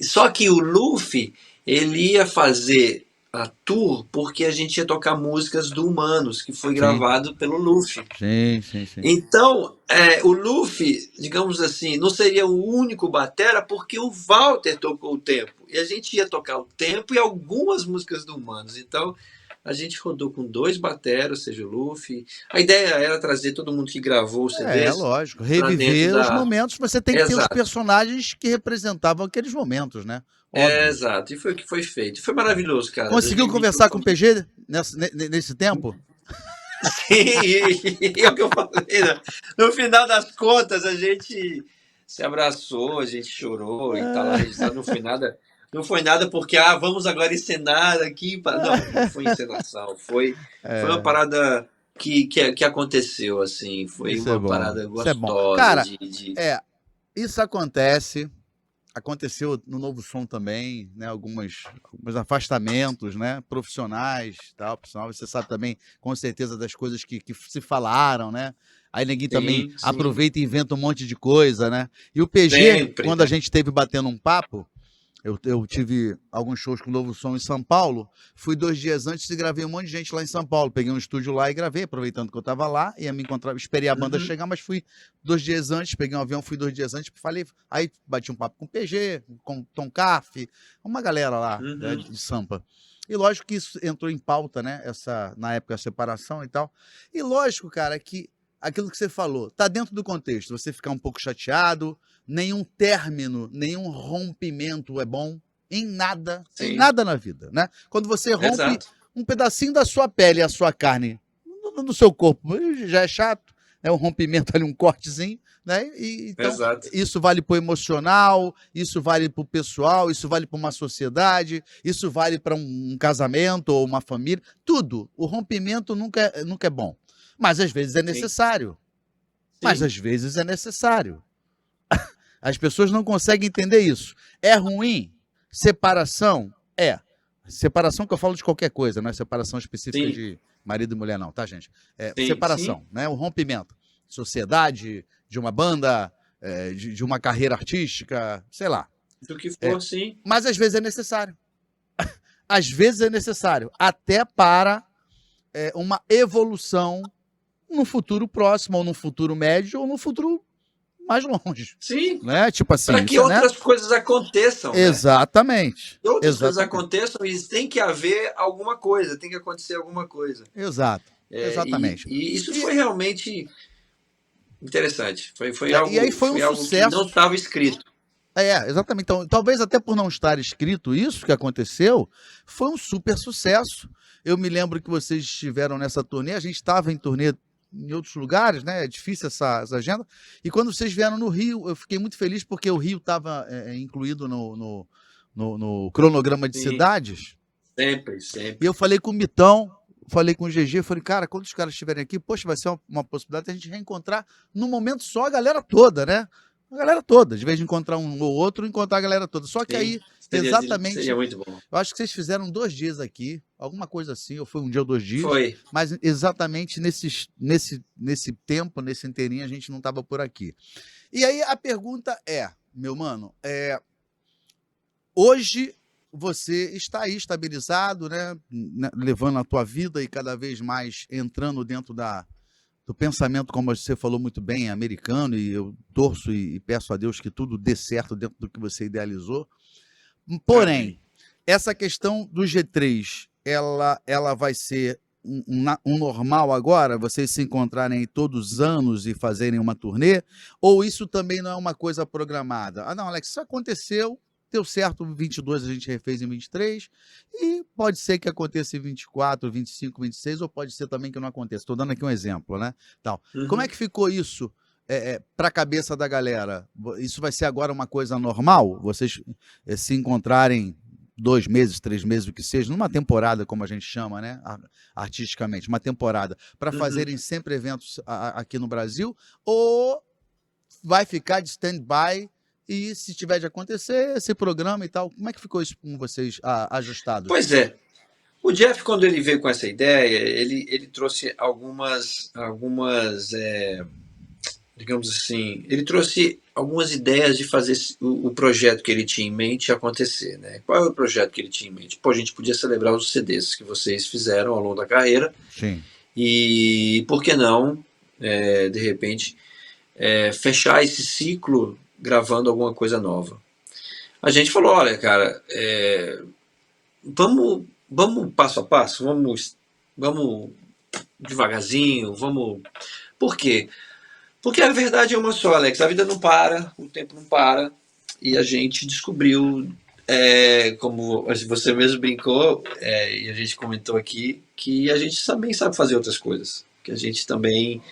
Só que o Luffy, ele ia fazer a tour porque a gente ia tocar músicas do Humanos, que foi Sim, gravado pelo Luffy. sim. Então, o Luffy, digamos assim, não seria o único batera porque o Walter tocou o tempo. E a gente ia tocar o tempo e algumas músicas do Humanos. Então, a gente rodou com 2 bateras, ou seja, o Luffy. A ideia era trazer todo mundo que gravou os CDs Lógico. para dentro Reviver os da. momentos, você tem que ter os Exato. personagens que representavam aqueles momentos, né? Óbvio. Exato, e foi o que foi feito. Foi maravilhoso, cara. Conseguiu 2021 conversar com foi o PG nesse tempo? Sim, e é o que eu falei, né? No final das contas, a gente se abraçou, a gente chorou e tá lá registrado. Não foi nada porque, vamos agora encenar aqui. Não foi encenação. Foi uma parada que aconteceu, assim. Foi Isso é uma bom. parada Isso é bom. gostosa Cara, de. isso acontece. Aconteceu no Novo Som também, né? Alguns afastamentos, né? Profissionais, tal. Profissional, você sabe também, com certeza, das coisas que se falaram, né? Aí ninguém também Sim, sim. aproveita e inventa um monte de coisa, né? E o PG, Sempre, quando a né? gente teve batendo um papo, eu tive alguns shows com o Novo Som em São Paulo, fui 2 dias antes e gravei um monte de gente lá em São Paulo. Peguei um estúdio lá e gravei, aproveitando que eu estava lá, ia me encontrar, esperei a banda Uhum, chegar, mas fui 2 dias antes, peguei um avião, fui 2 dias antes, falei, aí bati um papo com o PG, com o Tom Caff, uma galera lá, né, uhum. de Sampa. E lógico que isso entrou em pauta, né? Na época, a separação e tal. E lógico, cara, que aquilo que você falou, tá dentro do contexto. Você ficar um pouco chateado, nenhum término, nenhum rompimento é bom em Sim, nada na vida, né? Quando você rompe exato. um pedacinho da sua pele e a sua carne no seu corpo, já é chato, é um rompimento ali, um cortezinho, né? Então, Exato. isso vale para o emocional, isso vale para o pessoal, isso vale para uma sociedade, isso vale para um casamento ou uma família, tudo. O rompimento nunca é bom, mas às vezes é Sim, necessário. Mas sim, às vezes é necessário. As pessoas não conseguem entender isso. É ruim? Separação? É. Separação que eu falo de qualquer coisa, não é separação específica sim, de marido e mulher, não, tá, gente? É sim, sim. separação, né? O rompimento. Sociedade, de uma banda, de uma carreira artística, sei lá. Do que É. for, sim. Mas às vezes é necessário. Às vezes é necessário, até para uma evolução no futuro próximo, ou no futuro médio, ou no futuro mais longe. Sim, Né? Tipo assim, para que isso, né? outras coisas aconteçam, né? Exatamente. Que outras coisas Exatamente. aconteçam e tem que haver alguma coisa, tem que acontecer alguma coisa. Exato. Exatamente. E isso E, foi realmente interessante. e aí Foi algo que não estava escrito. exatamente. Então, talvez até por não estar escrito isso que aconteceu, foi um super sucesso. Eu me lembro que vocês estiveram nessa turnê, a gente estava em turnê em outros lugares, né? É difícil essa agenda. E quando vocês vieram no Rio, eu fiquei muito feliz porque o Rio estava incluído no cronograma de Sim, cidades. sempre, E sempre. eu falei com o Mitão, falei com o GG, falei, cara, quando os caras estiverem aqui, poxa, vai ser uma possibilidade de a gente reencontrar num momento só a galera toda, né? A galera toda, de vez de encontrar um ou outro, encontrar a galera toda. Só que Sim, aí, seria exatamente, muito bom. eu acho que vocês fizeram 2 dias aqui, alguma coisa assim, ou foi um dia ou 2 dias, Foi. mas exatamente nesse tempo, nesse inteirinho, a gente não estava por aqui. E aí a pergunta é, meu mano, hoje você está aí estabilizado, né, levando a tua vida e cada vez mais entrando dentro do pensamento, como você falou muito bem, americano, e eu torço e peço a Deus que tudo dê certo dentro do que você idealizou. Porém, Amém. essa questão do G3, ela vai ser um normal agora, vocês se encontrarem todos os anos e fazerem uma turnê? Ou isso também não é uma coisa programada? Ah, não, Alex, isso aconteceu, deu certo em 22, a gente refez em 23, e pode ser que aconteça em 24, 25, 26, ou pode ser também que não aconteça. Estou dando aqui um exemplo, né? Então, como é Uhum. que ficou isso para a cabeça da galera? Isso vai ser agora uma coisa normal? Vocês se encontrarem 2 meses, 3 meses, o que seja, numa temporada, como a gente chama, né? Artisticamente, uma temporada, para Uhum. fazerem sempre eventos aqui no Brasil, ou vai ficar de stand-by e se tiver de acontecer, esse programa e tal, como é que ficou isso com vocês ajustados? Pois é. O Jeff, quando ele veio com essa ideia, ele trouxe digamos assim, ele trouxe algumas ideias de fazer o projeto que ele tinha em mente acontecer, né? Qual é o projeto que ele tinha em mente? Pô, a gente podia celebrar os CDs que vocês fizeram ao longo da carreira Sim. e, por que não, de repente, fechar esse ciclo gravando alguma coisa nova. A gente falou, olha, cara, vamos passo a passo, vamos devagarzinho, vamos... Por quê? Porque a verdade é uma só, Alex. A vida não para, o tempo não para. E a gente descobriu, como você mesmo brincou, e a gente comentou aqui, que a gente também sabe fazer outras coisas. Que a gente também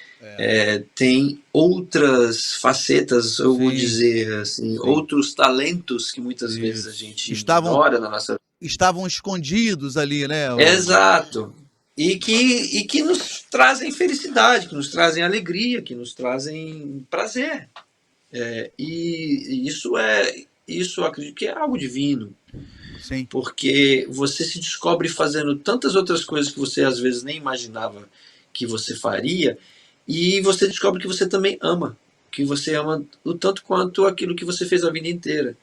tem outras facetas, eu vou Sim, dizer assim, sim. outros talentos que muitas vezes a Isso. gente Estavam, ignora na nossa. estavam escondidos ali, né? Exato. E que nos trazem felicidade, que nos trazem alegria, que nos trazem prazer. E isso eu acredito que é algo divino, Sim, porque você se descobre fazendo tantas outras coisas que você às vezes nem imaginava que você faria, e você descobre que você também ama, que você ama o tanto quanto aquilo que você fez a vida inteira.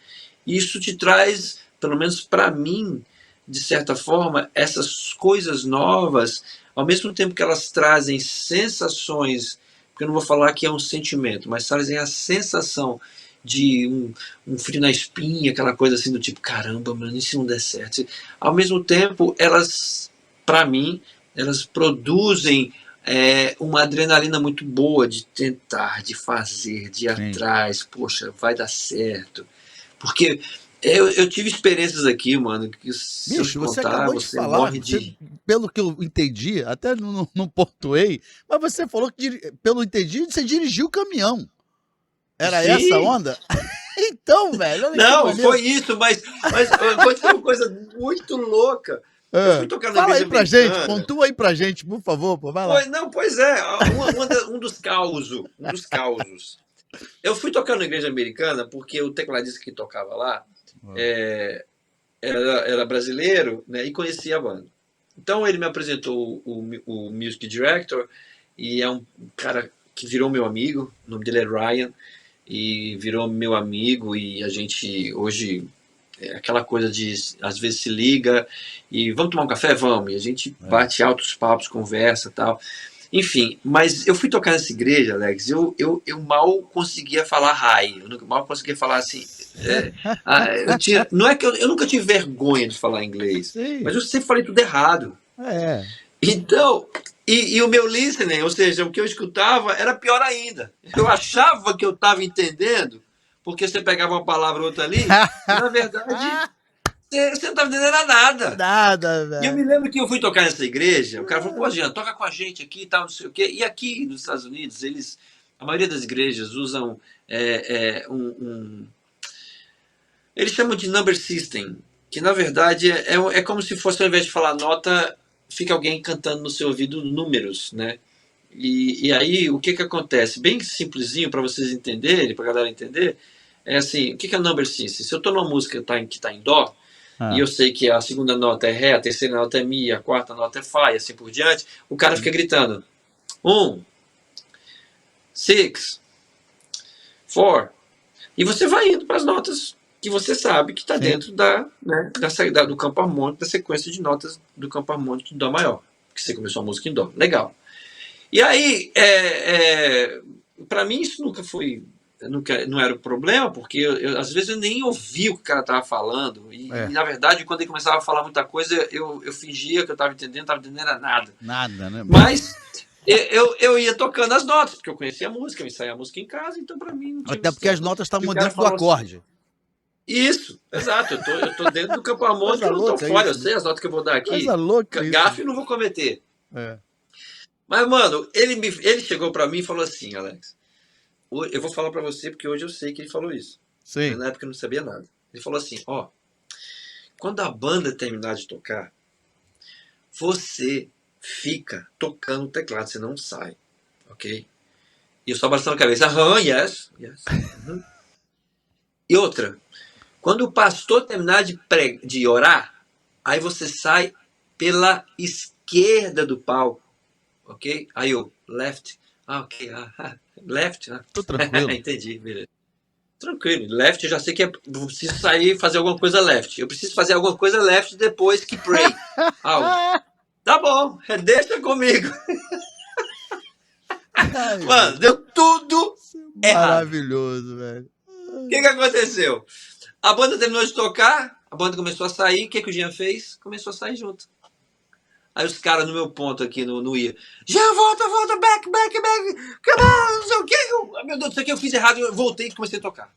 E isso te traz, pelo menos para mim, de certa forma, essas coisas novas, ao mesmo tempo que elas trazem sensações, porque eu não vou falar que é um sentimento, mas trazem a sensação de um frio na espinha, aquela coisa assim do tipo, caramba, mano, e se não der certo? Ao mesmo tempo, elas, para mim, elas produzem uma adrenalina muito boa de tentar, de fazer, de ir sim. atrás, poxa, vai dar certo. Porque eu tive experiências aqui, mano, que se eu te Bicho, você contar, acabou de você falar, morre você, de. pelo que eu entendi, até não pontuei, mas você falou que, pelo entendi, você dirigiu o caminhão. Era essa a Sim. onda? Então, velho, olha que Não, maneiro. foi isso, mas aconteceu uma coisa muito louca. Eu fui tocar na Fala aí igreja pra gente, americana. pontua aí pra gente, por favor, pô, vai lá. Pois é, um dos causos. Eu fui tocar na igreja americana porque o tecladista que tocava lá é, era brasileiro, né, e conhecia a banda. Então ele me apresentou o music director e é um cara que virou meu amigo, o nome dele é Ryan, e virou meu amigo e a gente hoje é aquela coisa de às vezes se liga e vamos tomar um café? Vamos. E a gente bate altos papos, conversa e tal. Enfim, mas eu fui tocar nessa igreja, Alex, eu mal conseguia falar hi, eu mal conseguia falar assim. Não é que eu nunca tive vergonha de falar inglês, Sim, mas eu sempre falei tudo errado. é. Então, e o meu listening, ou seja, o que eu escutava era pior ainda. Eu achava que eu estava entendendo, porque você pegava uma palavra ou outra ali, e na verdade você não estava entendendo nada. Nada, E eu me velho. lembro que eu fui tocar nessa igreja, o cara falou, pô, Jean, toca com a gente aqui e tal, não sei o quê. E aqui nos Estados Unidos, a maioria das igrejas usam eles chamam de number system, que na verdade é como se fosse, ao invés de falar nota, fica alguém cantando no seu ouvido números, né? E aí, o que acontece? Bem simplesinho para vocês entenderem, para a galera entender, é assim, o que é number system? Se eu estou numa música que está em dó, e eu sei que a segunda nota é ré, a terceira nota é mi, a quarta nota é fá, e assim por diante, o cara fica gritando, 1, 6, 4, e você vai indo para as notas que você sabe que está dentro do campo harmônico, da sequência de notas do campo harmônico de dó maior, que você começou a música em dó. Legal. E aí, para mim isso nunca foi, não era o problema, porque às vezes eu nem ouvia o que o cara estava falando, e na verdade, quando ele começava a falar muita coisa, eu fingia que eu estava entendendo, não estava entendendo nada. Nada, né? Mas eu ia tocando as notas, porque eu conhecia a música, eu ensaiava a música em casa, então para mim não tinha Até porque as mistério. notas E o estavam cara dentro do falou assim, acorde. isso, exato, eu tô dentro do campo harmônico, Coisa eu não tô louca fora, eu isso, né? sei as notas que eu vou dar Coisa aqui, louca isso. gafe eu não vou cometer. É. Mas, mano, ele chegou pra mim e falou assim, Alex, eu vou falar pra você porque hoje eu sei que ele falou isso. Mas Sim. na época eu não sabia nada. Ele falou assim, ó, quando a banda terminar de tocar, você fica tocando o teclado, você não sai, ok? E eu só balançando a cabeça, aham, yes. Uhum. E outra, quando o pastor terminar de orar, aí você sai pela esquerda do palco, ok? Aí eu, left, ok, left, Tô tranquilo. entendi, beleza. Tranquilo, left eu já sei que eu preciso sair e fazer alguma coisa left. Eu preciso fazer alguma coisa left depois que pray. Tá bom, deixa comigo. Ai, Mano, deu tudo errado. maravilhoso, velho. O que aconteceu? A banda terminou de tocar, a banda começou a sair, o que o Jean fez? Começou a sair junto. Aí os caras no meu ponto aqui no ia. Jean, volta, back, come on, não sei o que. Meu Deus do céu, que eu fiz errado, eu voltei e comecei a tocar.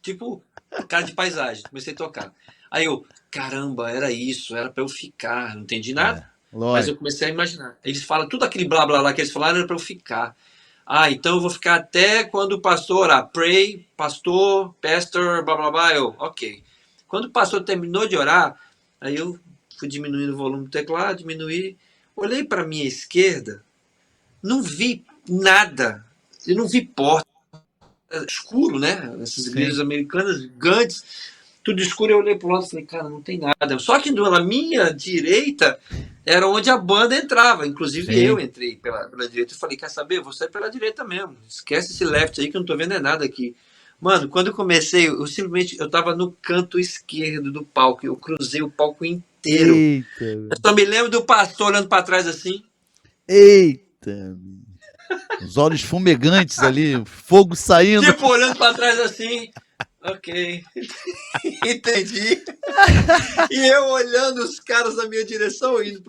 Tipo, cara de paisagem, comecei a tocar. Aí eu, caramba, era isso, era pra eu ficar, não entendi nada. Mas eu comecei a imaginar. Eles falam, tudo aquele blá blá blá que eles falaram era pra eu ficar. Então eu vou ficar até quando o pastor orar. Pray, pastor, blá blá blá. Eu, ok. Quando o pastor terminou de orar, aí eu fui diminuindo o volume do teclado, diminuí. Olhei para minha esquerda, não vi nada. Eu não vi porta. Escuro, né? Essas igrejas americanas gigantes, tudo escuro. Eu olhei para o lado e falei, cara, não tem nada. Só que na minha direita era onde a banda entrava. Inclusive eu entrei pela direita e falei, quer saber? Eu vou sair pela direita mesmo. Esquece esse left aí que eu não tô vendo nada aqui. Mano, quando eu comecei, eu tava no canto esquerdo do palco. Eu cruzei o palco inteiro. Eita. Eu só me lembro do pastor olhando para trás assim. Eita. Os olhos fumegantes ali, fogo saindo. Tipo, olhando para trás assim. Ok. Entendi. E eu olhando os caras na minha direção, indo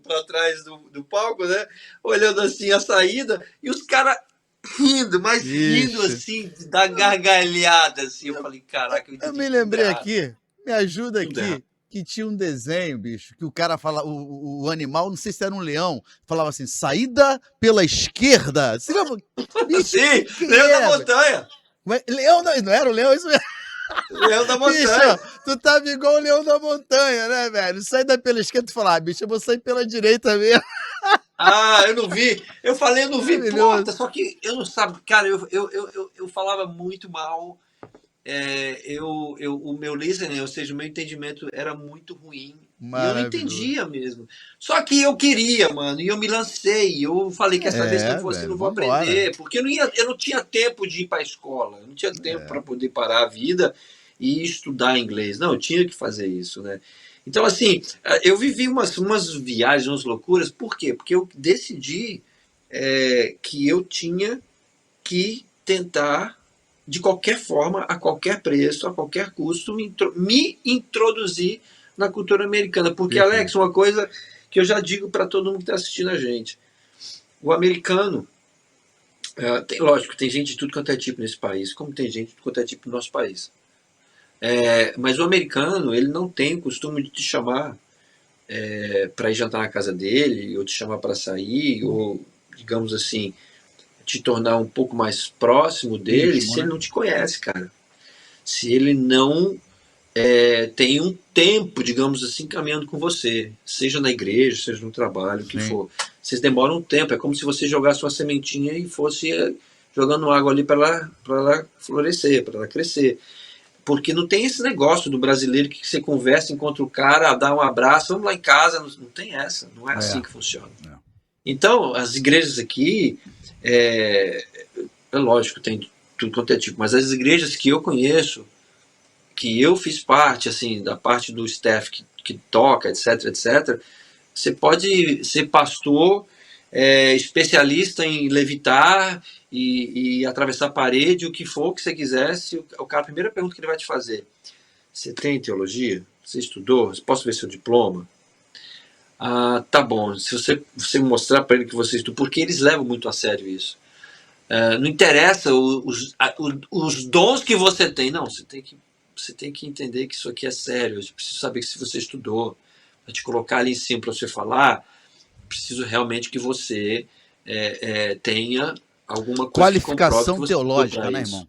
pra trás do palco, né? Olhando assim a saída, e os caras rindo, mas rindo assim, da gargalhada, assim. Eu falei, caraca, eu Eu entendi me tudo lembrei errado. aqui, me ajuda Tudo aqui. errado. que tinha um desenho, bicho, que o cara fala, o animal, não sei se era um leão, falava assim, saída pela esquerda. Você lembra? Bicho, Sim, que Leão da é, velho? Montanha. Leão, não era o leão, isso mesmo. Leão da Bicho, Montanha. tu tava igual o leão da montanha, né, velho? Saída pela esquerda, tu fala, bicho, eu vou sair pela direita mesmo. Ah, eu não vi. Eu falei, eu não vi porta, Maravilhoso. só que eu não sabe, cara, eu falava muito mal. O meu listening, ou seja, o meu entendimento era muito ruim. E eu não Maravilhoso. entendia mesmo. Só que eu queria, mano, e eu me lancei. Eu falei, quer saber, se não É, for assim, velho, não vou vambora. aprender. Porque eu não tinha tempo de ir para a escola. Eu não tinha tempo É, para poder parar a vida e estudar inglês. Não, eu tinha que fazer isso, né? Então, assim, eu vivi umas viagens, umas loucuras. Por quê? Porque eu decidi que eu tinha que tentar, de qualquer forma, a qualquer preço, a qualquer custo, me introduzir na cultura americana. Porque, Alex, perfeito. uma coisa que eu já digo para todo mundo que está assistindo a gente: o americano, lógico, tem gente de tudo quanto é tipo nesse país, como tem gente de tudo quanto é tipo no nosso país. Mas o americano, ele não tem o costume de te chamar para ir jantar na casa dele, ou te chamar para sair, ou, digamos assim, te tornar um pouco mais próximo dele, Íntimo, se ele né? não te conhece, cara. Se ele não tem um tempo, digamos assim, caminhando com você, seja na igreja, seja no trabalho, o que Sim. for. Vocês demoram um tempo, é como se você jogasse uma sementinha e fosse jogando água ali para ela florescer, para ela crescer. Porque não tem esse negócio do brasileiro que você conversa, encontra o cara, dá um abraço, vamos lá em casa, não tem essa, não é É, assim que funciona. é. Então, as igrejas aqui, é, lógico, tem tudo quanto é tipo, mas as igrejas que eu conheço, que eu fiz parte, assim, da parte do staff que toca, etc, etc, você pode ser pastor, especialista em levitar e atravessar a parede, o que for que você quisesse, o cara, a primeira pergunta que ele vai te fazer: você tem teologia? Você estudou? Posso ver seu diploma? Ah, tá bom. Se você mostrar para ele que você estudou, porque eles levam muito a sério isso. Não interessa os dons que você tem, não. Você tem que entender que isso aqui é sério. Eu preciso saber que se você estudou, para te colocar ali em cima para você falar, preciso realmente que você tenha alguma coisa que comprove que Qualificação você estudou teológica, para né, isso. irmão?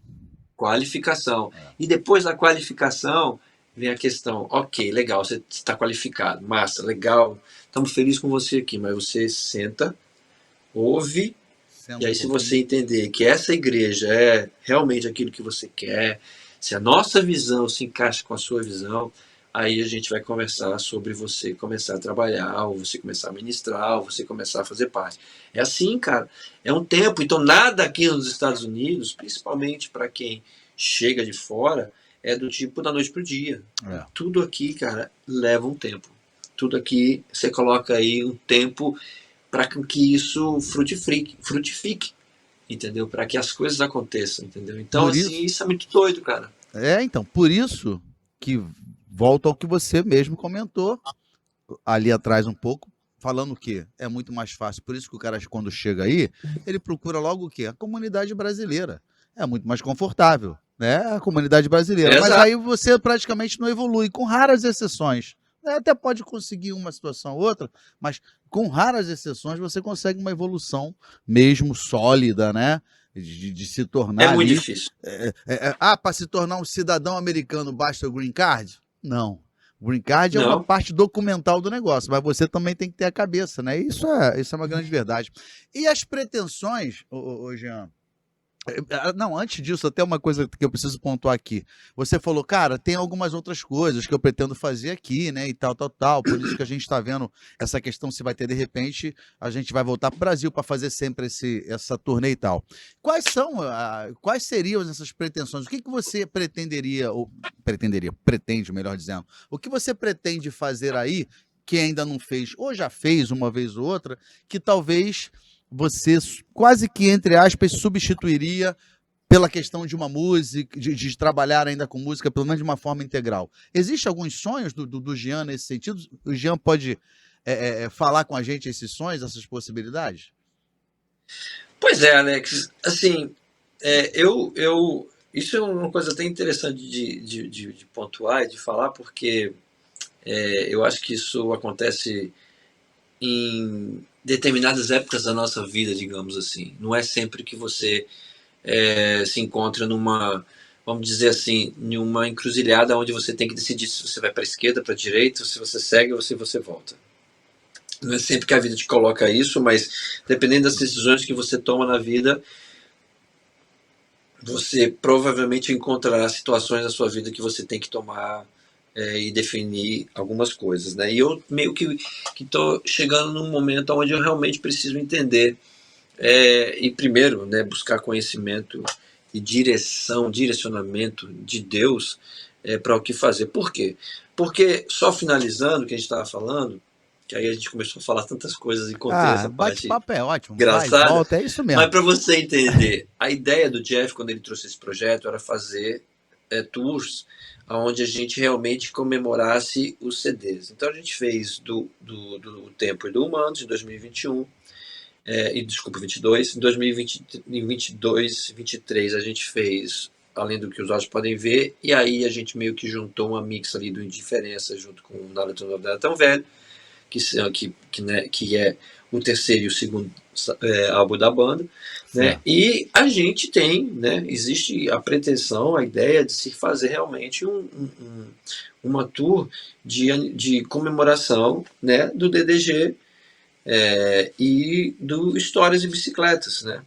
Qualificação. É. E depois da qualificação, vem a questão: ok, legal, você está qualificado, massa, legal, estamos felizes com você aqui, mas você senta, ouve, e Senta um aí, se você pouquinho. entender que essa igreja é realmente aquilo que você quer, se a nossa visão se encaixa com a sua visão, aí a gente vai conversar sobre você começar a trabalhar, ou você começar a ministrar, ou você começar a fazer parte. É assim, cara. É um tempo. Então, nada aqui nos Estados Unidos, principalmente para quem chega de fora, é do tipo da noite pro dia. É. Tudo aqui, cara, leva um tempo. Tudo aqui, você coloca aí um tempo para que isso frutifique, entendeu? Para que as coisas aconteçam, entendeu? Então, Por assim, isso, isso é muito doido, cara. então, por isso que volta ao que você mesmo comentou ali atrás um pouco, falando que é muito mais fácil. Por isso que o cara, quando chega aí, ele procura logo o quê? A comunidade brasileira. É muito mais confortável, né? A comunidade brasileira. Mas Exato. aí você praticamente não evolui, com raras exceções. Até pode conseguir uma situação ou outra, mas com raras exceções você consegue uma evolução mesmo sólida, né? De se É tornar muito ali. difícil. Para se tornar um cidadão americano basta o green card? Não. O green card é uma Não. parte documental do negócio, mas você também tem que ter a cabeça, né? Isso é uma grande verdade. E as pretensões, Jean, não, antes disso, até uma coisa que eu preciso pontuar aqui. Você falou, cara, tem algumas outras coisas que eu pretendo fazer aqui, né? E tal, tal, tal. Por isso que a gente está vendo essa questão se vai ter de repente, a gente vai voltar para o Brasil para fazer sempre essa turnê e tal. Quais seriam essas pretensões? O que você pretende, melhor dizendo, o que você pretende fazer aí que ainda não fez, ou já fez uma vez ou outra, que talvez você quase que, entre aspas, substituiria pela questão de uma música, de trabalhar ainda com música, pelo menos de uma forma integral. Existem alguns sonhos do Jean nesse sentido? O Jean pode falar com a gente esses sonhos, essas possibilidades? Pois é, Alex. Assim, isso é uma coisa até interessante de pontuar e de falar, porque Eu acho que isso acontece em determinadas épocas da nossa vida, digamos assim. Não é sempre que você se encontra numa, vamos dizer assim, em uma encruzilhada onde você tem que decidir se você vai para a esquerda, para a direita, se você segue ou se você volta. Não é sempre que a vida te coloca isso, mas dependendo das decisões que você toma na vida, você provavelmente encontrará situações na sua vida que você tem que tomar e definir algumas coisas, né? E eu meio que estou chegando num momento onde eu realmente preciso entender e primeiro, né, buscar conhecimento e direcionamento de Deus para o que fazer. Por quê? Porque, só finalizando o que a gente estava falando, que aí a gente começou a falar tantas coisas e contei Ah, essa parte bate-papo é ótimo. Vai, engraçada, volta, é isso mas mesmo. para você entender, a ideia do Jeff, quando ele trouxe esse projeto, era fazer tours onde a gente realmente comemorasse os CDs. Então a gente fez do Tempo e do Humanos em 2021, desculpa, 22. Em 2022, 23 a gente fez Além do que os olhos podem ver, e aí a gente meio que juntou uma mix ali do Indiferença junto com o Nada Tão Novo, Nada Tão Velho, que é o terceiro e o segundo álbum da banda, né? Certo. E a gente tem, né? Existe a pretensão, a ideia de se fazer realmente uma tour de comemoração, né? Do DDG e do Histórias e Bicicletas, né?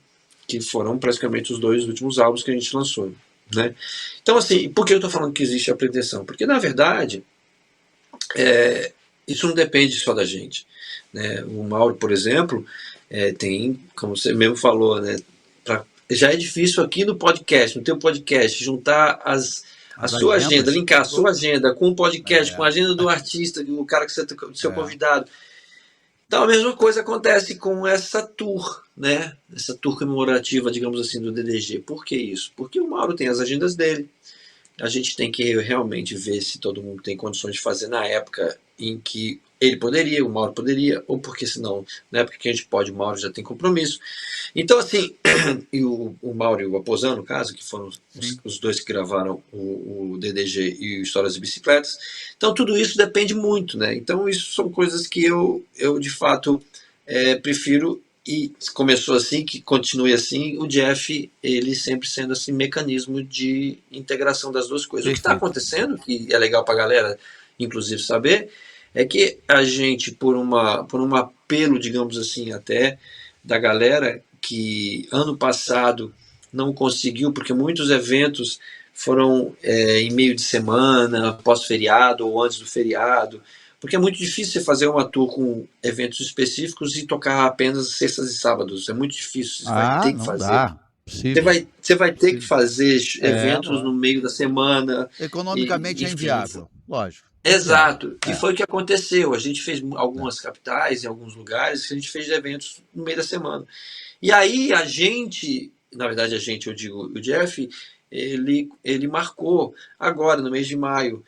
Que foram praticamente os dois últimos álbuns que a gente lançou, né? Então, assim, por que eu estou falando que existe a pretensão? Porque, na verdade, isso não depende só da gente, né? O Mauro, por exemplo, tem, como você mesmo falou, né? Já é difícil aqui no podcast, no teu podcast, juntar a As sua agenda, agendas. linkar a sua agenda com o podcast, com É, a agenda do artista, do cara que você, do seu é. convidado. Então a mesma coisa acontece com essa tour, né? Essa tour comemorativa, digamos assim, do DDG. Por que isso? Porque o Mauro tem as agendas dele. A gente tem que realmente ver se todo mundo tem condições de fazer na época em que ele poderia, o Mauro poderia, ou porque senão, na época que a gente pode, o Mauro já tem compromisso. Então, assim, e o Mauro e o Aposan, no caso, que foram os dois que gravaram o DDG e o Histórias de Bicicletas. Então, tudo isso depende muito, né? Então, isso são coisas que eu de fato, prefiro, e começou assim, que continue assim, o Jeff, ele sempre sendo assim, mecanismo de integração das duas coisas. O que está Perfeito. acontecendo, que é legal para a galera, inclusive, saber, é que a gente, por um apelo, digamos assim, até da galera, que ano passado não conseguiu, porque muitos eventos foram em meio de semana, pós-feriado ou antes do feriado, porque é muito difícil você fazer uma tour com eventos específicos e tocar apenas sextas e sábados. É muito difícil, você vai Ah, ter que não fazer. dá. Possível. Você vai ter que Possível. fazer eventos no Lógico. meio da semana, Economicamente é enfim. inviável. Lógico. Inviável. Exato. E foi o que aconteceu. A gente fez É. algumas capitais, em alguns lugares, que a gente fez eventos no meio da semana. E aí a gente, na verdade a gente, eu digo, o Jeff, ele marcou agora, no mês de maio,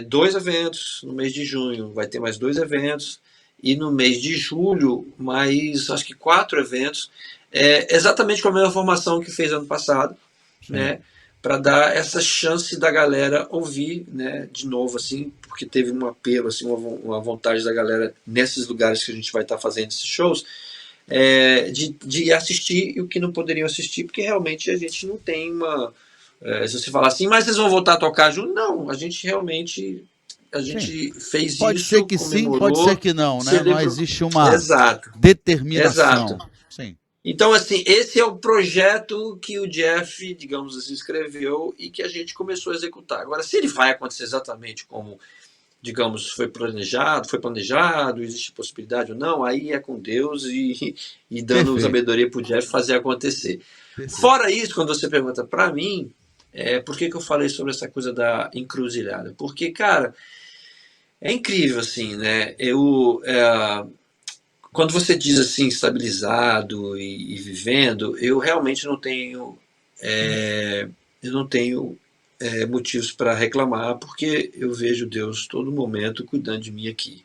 dois eventos, no mês de junho vai ter mais dois eventos, e no mês de julho, mais acho que quatro eventos, exatamente com a mesma formação que fez ano passado, Sim. né? Para dar essa chance da galera ouvir, né, de novo, assim, porque teve um apelo, assim, uma vontade da galera nesses lugares que a gente vai estar fazendo esses shows, de assistir e o que não poderiam assistir, porque realmente a gente não tem uma. Se você falar assim, mas vocês vão voltar a tocar junto? Não, a gente realmente. A Sim. gente fez Pode ser isso, que sim, pode ser comemorou, que não, né? Não celebrou. existe uma Exato, determinação. exato. Sim. Então, assim, esse é o projeto que o Jeff, digamos assim, escreveu e que a gente começou a executar. Agora, se ele vai acontecer exatamente como, digamos, foi planejado, existe possibilidade ou não, aí é com Deus e dando Perfeito. sabedoria para o Jeff fazer acontecer. Perfeito. Fora isso, quando você pergunta para mim, por que eu falei sobre essa coisa da encruzilhada? Porque, cara, é incrível, assim, né? Quando você diz assim, estabilizado e vivendo, eu realmente não tenho, eu não tenho motivos para reclamar, porque eu vejo Deus todo momento cuidando de mim aqui.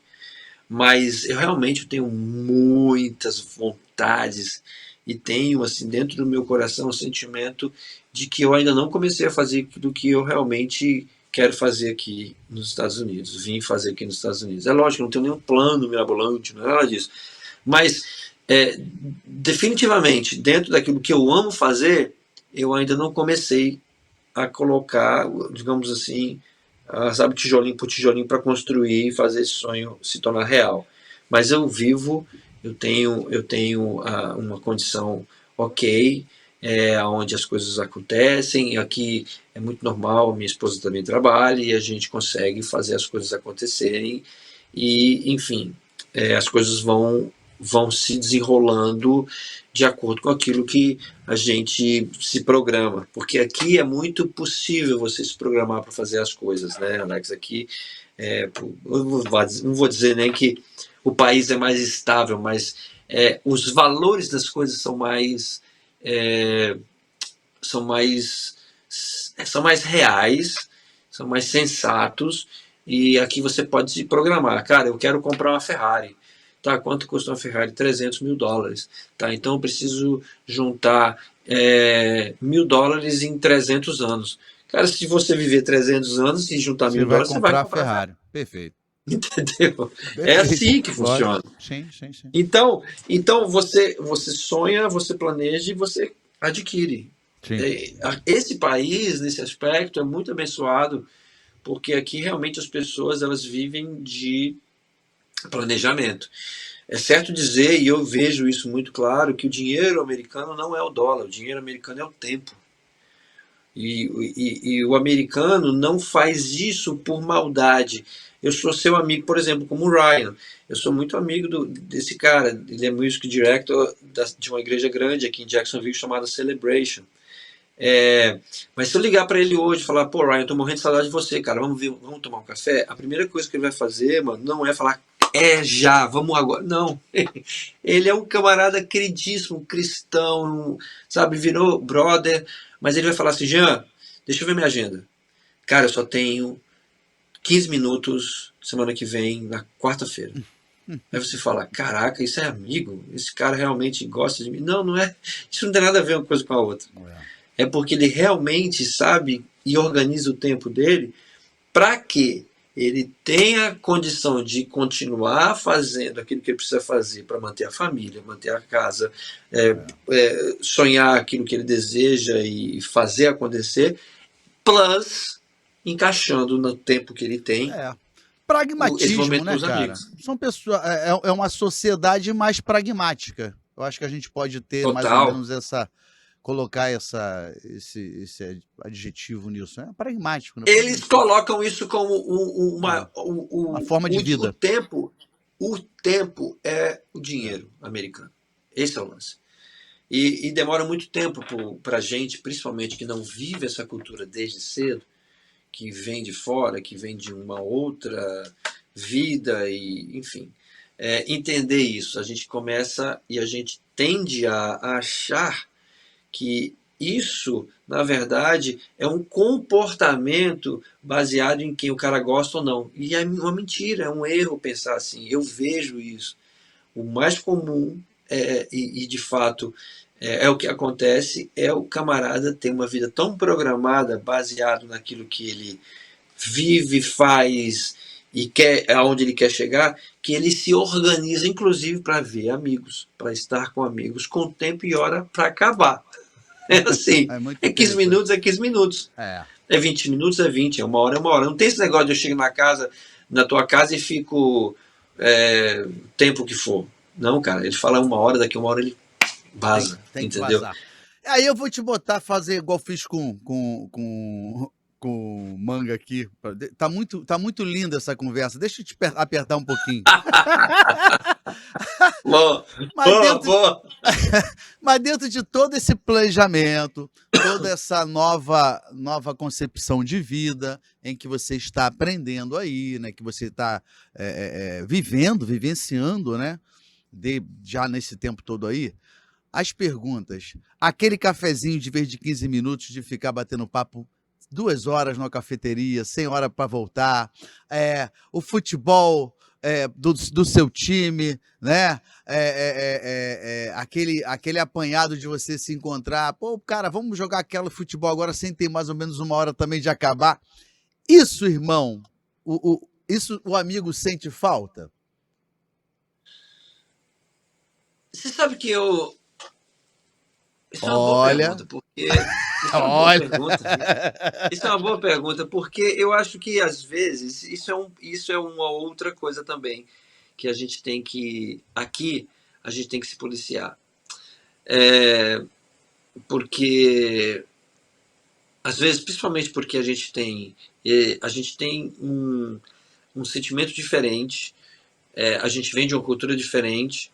Mas eu realmente tenho muitas vontades e tenho assim dentro do meu coração o sentimento de que eu ainda não comecei a fazer do que eu realmente quero fazer aqui nos Estados Unidos, vim fazer aqui nos Estados Unidos. É lógico, não tenho nenhum plano mirabolante, não é nada disso. Mas, definitivamente, dentro daquilo que eu amo fazer, eu ainda não comecei a colocar, digamos assim, sabe, tijolinho por tijolinho para construir e fazer esse sonho se tornar real. Mas eu vivo, eu tenho uma condição ok, onde as coisas acontecem. Aqui é muito normal, minha esposa também trabalha e a gente consegue fazer as coisas acontecerem. E, enfim, as coisas vão se desenrolando de acordo com aquilo que a gente se programa. Porque aqui é muito possível você se programar para fazer as coisas, né, Alex? Aqui, eu não vou dizer nem que o país é mais estável, mas os valores das coisas é, são mais são mais reais, são mais sensatos, e aqui você pode se programar. Cara, eu quero comprar uma Ferrari. Tá, quanto custa uma Ferrari? $300.000. Tá, então eu preciso juntar $1.000 em 300 anos. Cara, se você viver 300 anos e juntar Você mil vai dólares, você vai comprar a comprar a Ferrari. Ferrari. Perfeito. Entendeu? É Perfeito. assim que Lógico. funciona. Sim, sim, sim. Então você sonha, você planeja e você adquire. Sim. Esse país, nesse aspecto, é muito abençoado, porque aqui realmente as pessoas elas vivem de planejamento. É certo dizer, e eu vejo isso muito claro, que o dinheiro americano não é o dólar, o dinheiro americano é o tempo. E o americano não faz isso por maldade. Eu sou seu amigo, por exemplo, como o Ryan. Eu sou muito amigo desse cara. Ele é music director de uma igreja grande aqui em Jacksonville chamada Celebration. Mas se eu ligar para ele hoje e falar, pô, Ryan, eu tô morrendo de saudade de você, cara, vamos tomar um café? A primeira coisa que ele vai fazer, mano, não é falar, já, vamos agora. Não. Ele é um camarada queridíssimo, cristão, sabe, virou brother, mas ele vai falar assim, Jean, deixa eu ver minha agenda. Cara, eu só tenho 15 minutos semana que vem, na quarta-feira. Aí você fala, caraca, isso é amigo? Esse cara realmente gosta de mim? Não, não é. Isso não tem nada a ver uma coisa com a outra. É porque ele realmente sabe e organiza o tempo dele para que ele tenha condição de continuar fazendo aquilo que ele precisa fazer para manter a família, manter a casa, sonhar aquilo que ele deseja e fazer acontecer, plus encaixando no tempo que ele tem esse Pragmatismo, momento com né, os cara? amigos. São pessoas, é uma sociedade mais pragmática. Eu acho que a gente pode ter mais ou Total. menos colocar esse adjetivo nisso. É pragmático, né? Eles colocam isso como Uma forma de o vida. tempo. O tempo é o dinheiro americano. Esse é o lance. E demora muito tempo para a gente, principalmente que não vive essa cultura desde cedo, que vem de fora, que vem de uma outra vida, e enfim, entender isso. A gente começa e a gente tende a achar que isso, na verdade, é um comportamento baseado em quem o cara gosta ou não. E é uma mentira, é um erro pensar assim. Eu vejo isso. O mais comum, e de fato é o que acontece, é o camarada ter uma vida tão programada, baseado naquilo que ele vive, faz e quer, aonde ele quer chegar, que ele se organiza, inclusive, para ver amigos, para estar com amigos, com tempo e hora para acabar. É assim, É muito 15 interessante. minutos, 15 minutos. É. 20 minutos, 20, é uma hora, é uma hora. Não tem esse negócio de eu chego na tua casa e fico tempo que for. Não, cara, ele fala uma hora, daqui uma hora ele vaza, Tem que entendeu? vazar. Aí eu vou te botar fazer igual fiz com manga aqui. Tá muito linda essa conversa. Deixa eu te apertar um pouquinho. Boa, Mas boa, dentro, boa. mas dentro de todo esse planejamento, toda essa nova concepção de vida em que você está aprendendo aí, né? Que você está vivenciando, né? Já nesse tempo todo aí, as perguntas. Aquele cafezinho de vez de 15 minutos de ficar batendo papo 2 horas numa cafeteria, sem hora para voltar, o futebol do seu time, né? Aquele apanhado de você se encontrar. Pô, cara, vamos jogar aquele futebol agora sem ter mais ou menos uma hora também de acabar. Isso, irmão, isso o amigo sente falta? Você sabe que eu. Isso é uma boa Olha, pergunta, porque. Isso é uma boa olha. pergunta, viu? Isso é uma boa pergunta, porque eu acho que às vezes isso é uma outra coisa também que a gente tem que. Aqui, a gente tem que se policiar. É, porque às vezes, principalmente porque a gente tem um sentimento diferente, a gente vem de uma cultura diferente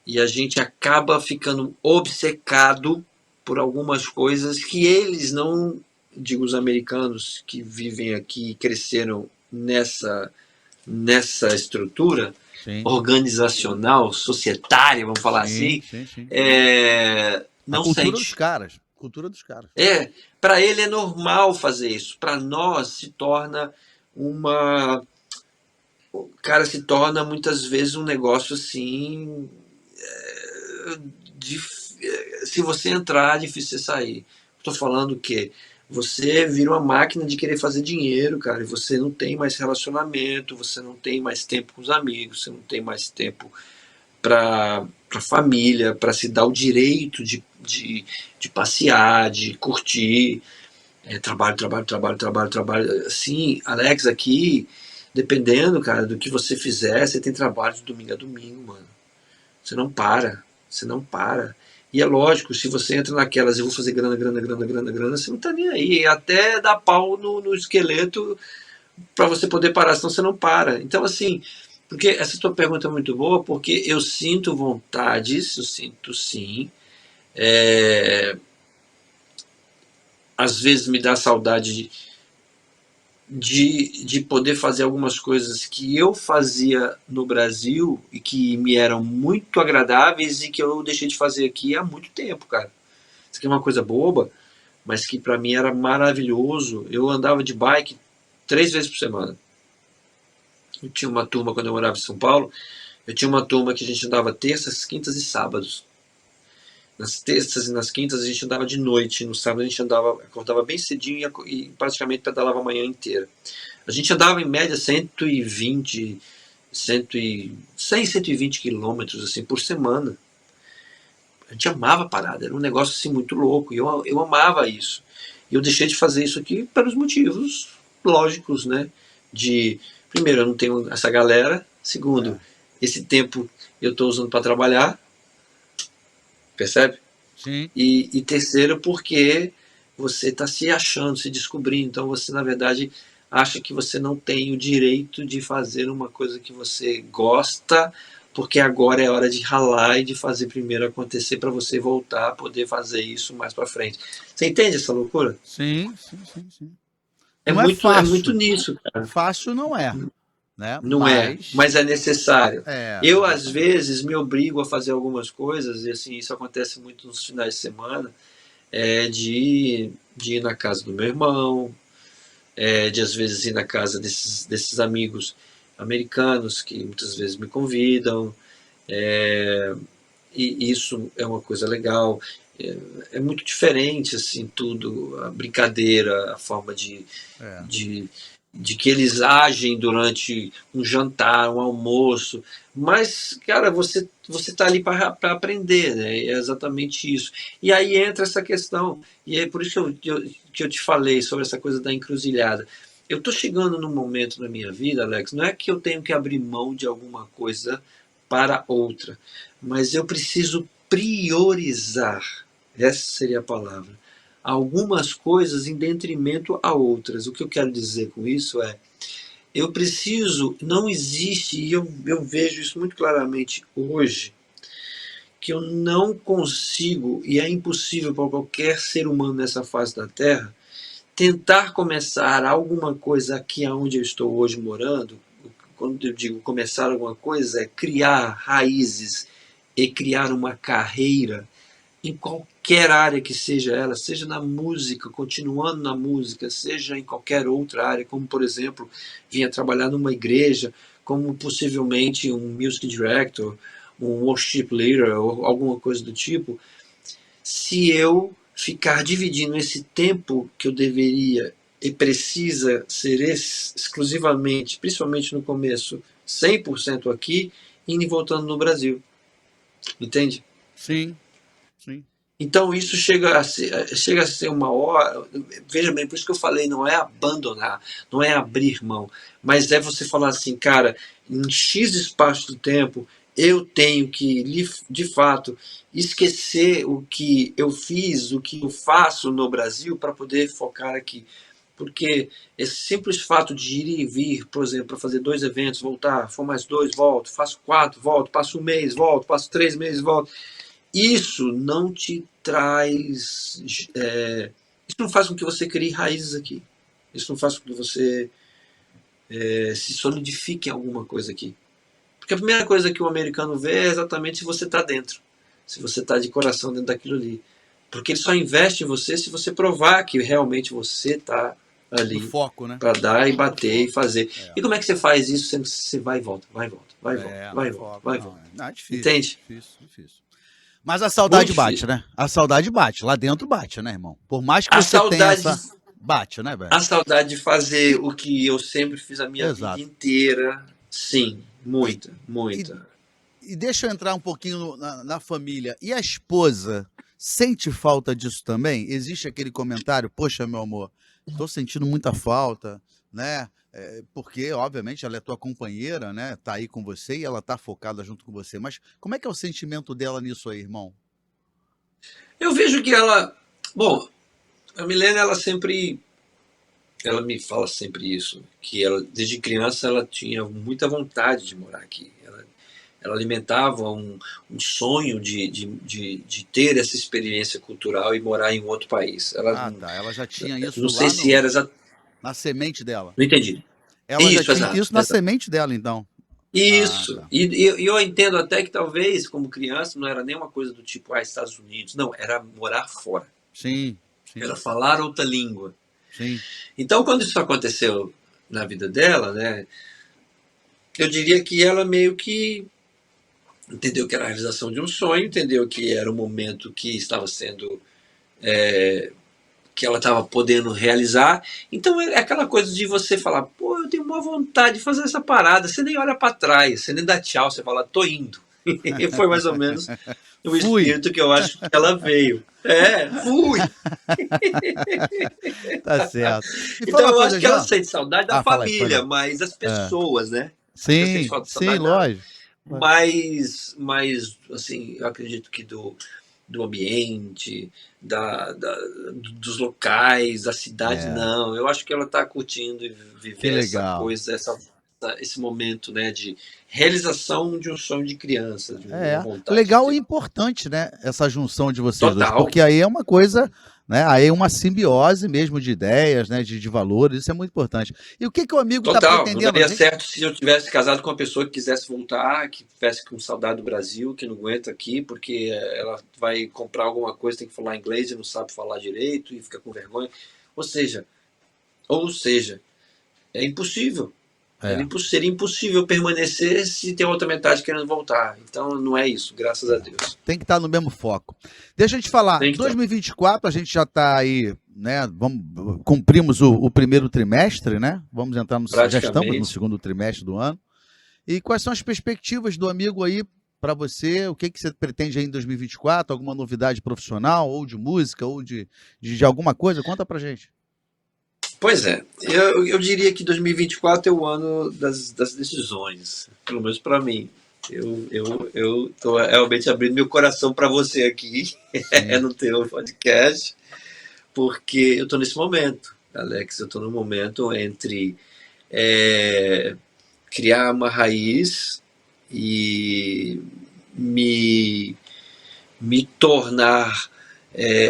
e a gente acaba ficando obcecado por algumas coisas que eles não, digo os americanos que vivem aqui e cresceram nessa estrutura Sim, organizacional, societária, vamos falar sim, assim, sim, sim. A não cultura dos sente. caras. Cultura dos caras. Para ele é normal fazer isso. Para nós se torna uma. Cara, se torna muitas vezes um negócio assim. Se você entrar, é difícil você sair. Estou falando que você vira uma máquina de querer fazer dinheiro, cara, e você não tem mais relacionamento, você não tem mais tempo com os amigos, você não tem mais tempo para a família, para se dar o direito de passear, de curtir. Trabalho, trabalho, trabalho, trabalho, trabalho. Sim, Alex, aqui, dependendo, cara, do que você fizer, você tem trabalho de domingo a domingo, mano. Você não para. Você não para. E é lógico, se você entra naquelas, eu vou fazer grana, grana, grana, grana, grana, você não tá nem aí. Até dá pau no esqueleto para você poder parar, senão você não para. Então, assim, porque essa tua pergunta é muito boa, porque eu sinto vontades, eu sinto sim. É, às vezes me dá saudade de poder fazer algumas coisas que eu fazia no Brasil e que me eram muito agradáveis e que eu deixei de fazer aqui há muito tempo, cara. Isso aqui é uma coisa boba, mas que para mim era maravilhoso. Eu andava de bike 3 vezes por semana. Eu tinha uma turma quando eu morava em São Paulo, eu tinha uma turma que a gente andava terças, quintas e sábados. Nas terças e nas quintas a gente andava de noite, no sábado a gente acordava bem cedinho e praticamente pedalava a manhã inteira. A gente andava em média 120, 100, 100 120 quilômetros assim, por semana. A gente amava a parada, era um negócio assim, muito louco, e eu amava isso. E eu deixei de fazer isso aqui pelos motivos lógicos, né? De, primeiro, eu não tenho essa galera, segundo, É. esse tempo eu estou usando para trabalhar, percebe? Sim. E terceiro, porque você está se achando, se descobrindo. Então você, na verdade, acha que você não tem o direito de fazer uma coisa que você gosta, porque agora é hora de ralar e de fazer primeiro acontecer para você voltar a poder fazer isso mais para frente. Você entende essa loucura? Sim, sim, sim, sim. É Não é muito fácil. nisso, cara. Fácil não é, né? Não é, Mas mas é necessário. Eu, às exatamente. vezes, me obrigo a fazer algumas coisas, e assim, isso acontece muito nos finais de semana, de ir na casa do meu irmão, de às vezes ir na casa desses amigos americanos que muitas vezes me convidam, e isso é uma coisa legal. É, é muito diferente, assim, tudo, a brincadeira, a forma É. de, de que eles agem durante um jantar, um almoço. Mas, cara, você tá ali para aprender, né? É exatamente isso. E aí entra essa questão, e é por isso que eu te falei sobre essa coisa da encruzilhada. Eu estou chegando num momento na minha vida, Alex, não é que eu tenho que abrir mão de alguma coisa para outra, mas eu preciso priorizar. Essa seria a palavra algumas coisas em detrimento a outras. O que eu quero dizer com isso é, eu preciso, não existe, e eu vejo isso muito claramente hoje, que eu não consigo, e é impossível para qualquer ser humano nessa face da Terra, tentar começar alguma coisa aqui onde eu estou hoje morando. Quando eu digo começar alguma coisa, é criar raízes e criar uma carreira em qualquer área que seja ela, seja na música, continuando na música, seja em qualquer outra área, como por exemplo, vinha trabalhar numa igreja, como possivelmente um music director, um worship leader ou alguma coisa do tipo, se eu ficar dividindo esse tempo que eu deveria e precisa ser exclusivamente, principalmente no começo, 100% aqui, indo e voltando no Brasil. Entende? Sim, sim. Então isso chega a ser uma hora. Veja bem, por isso que eu falei, não é abandonar, não é abrir mão, mas é você falar assim, cara, em X espaço de tempo, eu tenho que, de fato, esquecer o que eu fiz, o que eu faço no Brasil para poder focar aqui. Porque esse simples fato de ir e vir, por exemplo, para fazer 2 eventos, voltar, for mais 2, volto, faço 4, volto, passo 1 mês, volto, passo 3 meses, volto. Isso não te traz. Isso não faz com que você crie raízes aqui. Isso não faz com que você se solidifique em alguma coisa aqui. Porque a primeira coisa que o americano vê é exatamente se você está dentro. Se você está de coração dentro daquilo ali. Porque ele só investe em você se você provar que realmente você está No ali foco, né? para dar e bater e fazer. É. E como é que você faz isso sendo que você vai e volta, vai e volta, vai e volta, vai e volta, vai e volta? Não, é difícil. Entende? Difícil. Mas a saudade Muito bate, difícil. né? A saudade bate. Lá dentro bate, né, irmão? Por mais que A você tenha saudade essa. Bate, né, velho? A saudade de fazer E- o que eu sempre fiz a minha vida Exato. inteira. Sim, E, muita, e, muita. e deixa eu entrar um pouquinho na família. E a esposa sente falta disso também? Existe aquele comentário, poxa, meu amor, tô sentindo muita falta, né? Porque, obviamente, ela é tua companheira, né? Tá aí com você e ela tá focada junto com você. Mas como é que é o sentimento dela nisso aí, irmão? Eu vejo que ela. Bom, a Milena, ela sempre. Ela me fala sempre isso. Que ela, desde criança, ela tinha muita vontade de morar aqui. Ela alimentava um sonho de ter essa experiência cultural e morar em um outro país. Ela Ah, tá. Ela já tinha isso não sei lá se no, era. na semente dela. Não entendi. Ela já Isso, tinha exato, isso na exato. semente dela, então. Ah, Isso. tá. E eu entendo até que talvez, como criança, não era nem uma coisa do tipo, Estados Unidos. Não, era morar fora. Sim, Era sim, falar outra língua. sim. Então, quando isso aconteceu na vida dela, né, eu diria que ela meio que entendeu que era a realização de um sonho, entendeu que era um momento que estava sendo, que ela estava podendo realizar. Então é aquela coisa de você falar, pô, eu tenho uma vontade de fazer essa parada. Você nem olha para trás, você nem dá tchau, você fala, tô indo. E foi mais ou menos o Fui. espírito que eu acho que ela veio. Fui. Tá certo. Me fala Então uma eu acho coisa, que ela Jean. sente saudade da Ah, fala aí, pois família, não. mas as É. pessoas, né? Acho que ela sente Sim, sim, saudade da. lógico. Mas assim, eu acredito que do ambiente, dos locais, da cidade, É, não. Eu acho que ela está curtindo e que viver essa legal. coisa, esse momento, né, de realização de um sonho de criança, de uma É, vontade de legal e ter. importante, né, essa junção de vocês dois, Total, porque aí é uma coisa, né, aí é uma simbiose mesmo de ideias, né, de valores, isso é muito importante. E o que que o amigo está total. Não pretendendo? A daria gente, certo se eu tivesse casado com uma pessoa que quisesse voltar, que tivesse com saudade do Brasil, que não aguenta aqui, porque ela vai comprar alguma coisa, tem que falar inglês e não sabe falar direito e fica com vergonha. Ou seja, ou seja, é impossível. é, Seria impossível permanecer se tem outra metade querendo voltar. Então não é isso, graças a Deus. tem que estar no mesmo foco. Deixa eu te falar, Tem que estar. 2024 a gente já está aí, né, cumprimos o primeiro trimestre, né, vamos entrar já estamos no Praticamente. segundo trimestre do ano. E quais são as perspectivas do amigo aí para você? O que que você pretende aí em 2024? Alguma novidade profissional, ou de música, ou de alguma coisa? Conta pra gente. Pois é, eu diria que 2024 é o ano das decisões, pelo menos para mim. Eu estou realmente abrindo meu coração para você aqui, Sim. no teu podcast, porque eu estou nesse momento, Alex. Eu estou no momento entre é, criar uma raiz e me, me tornar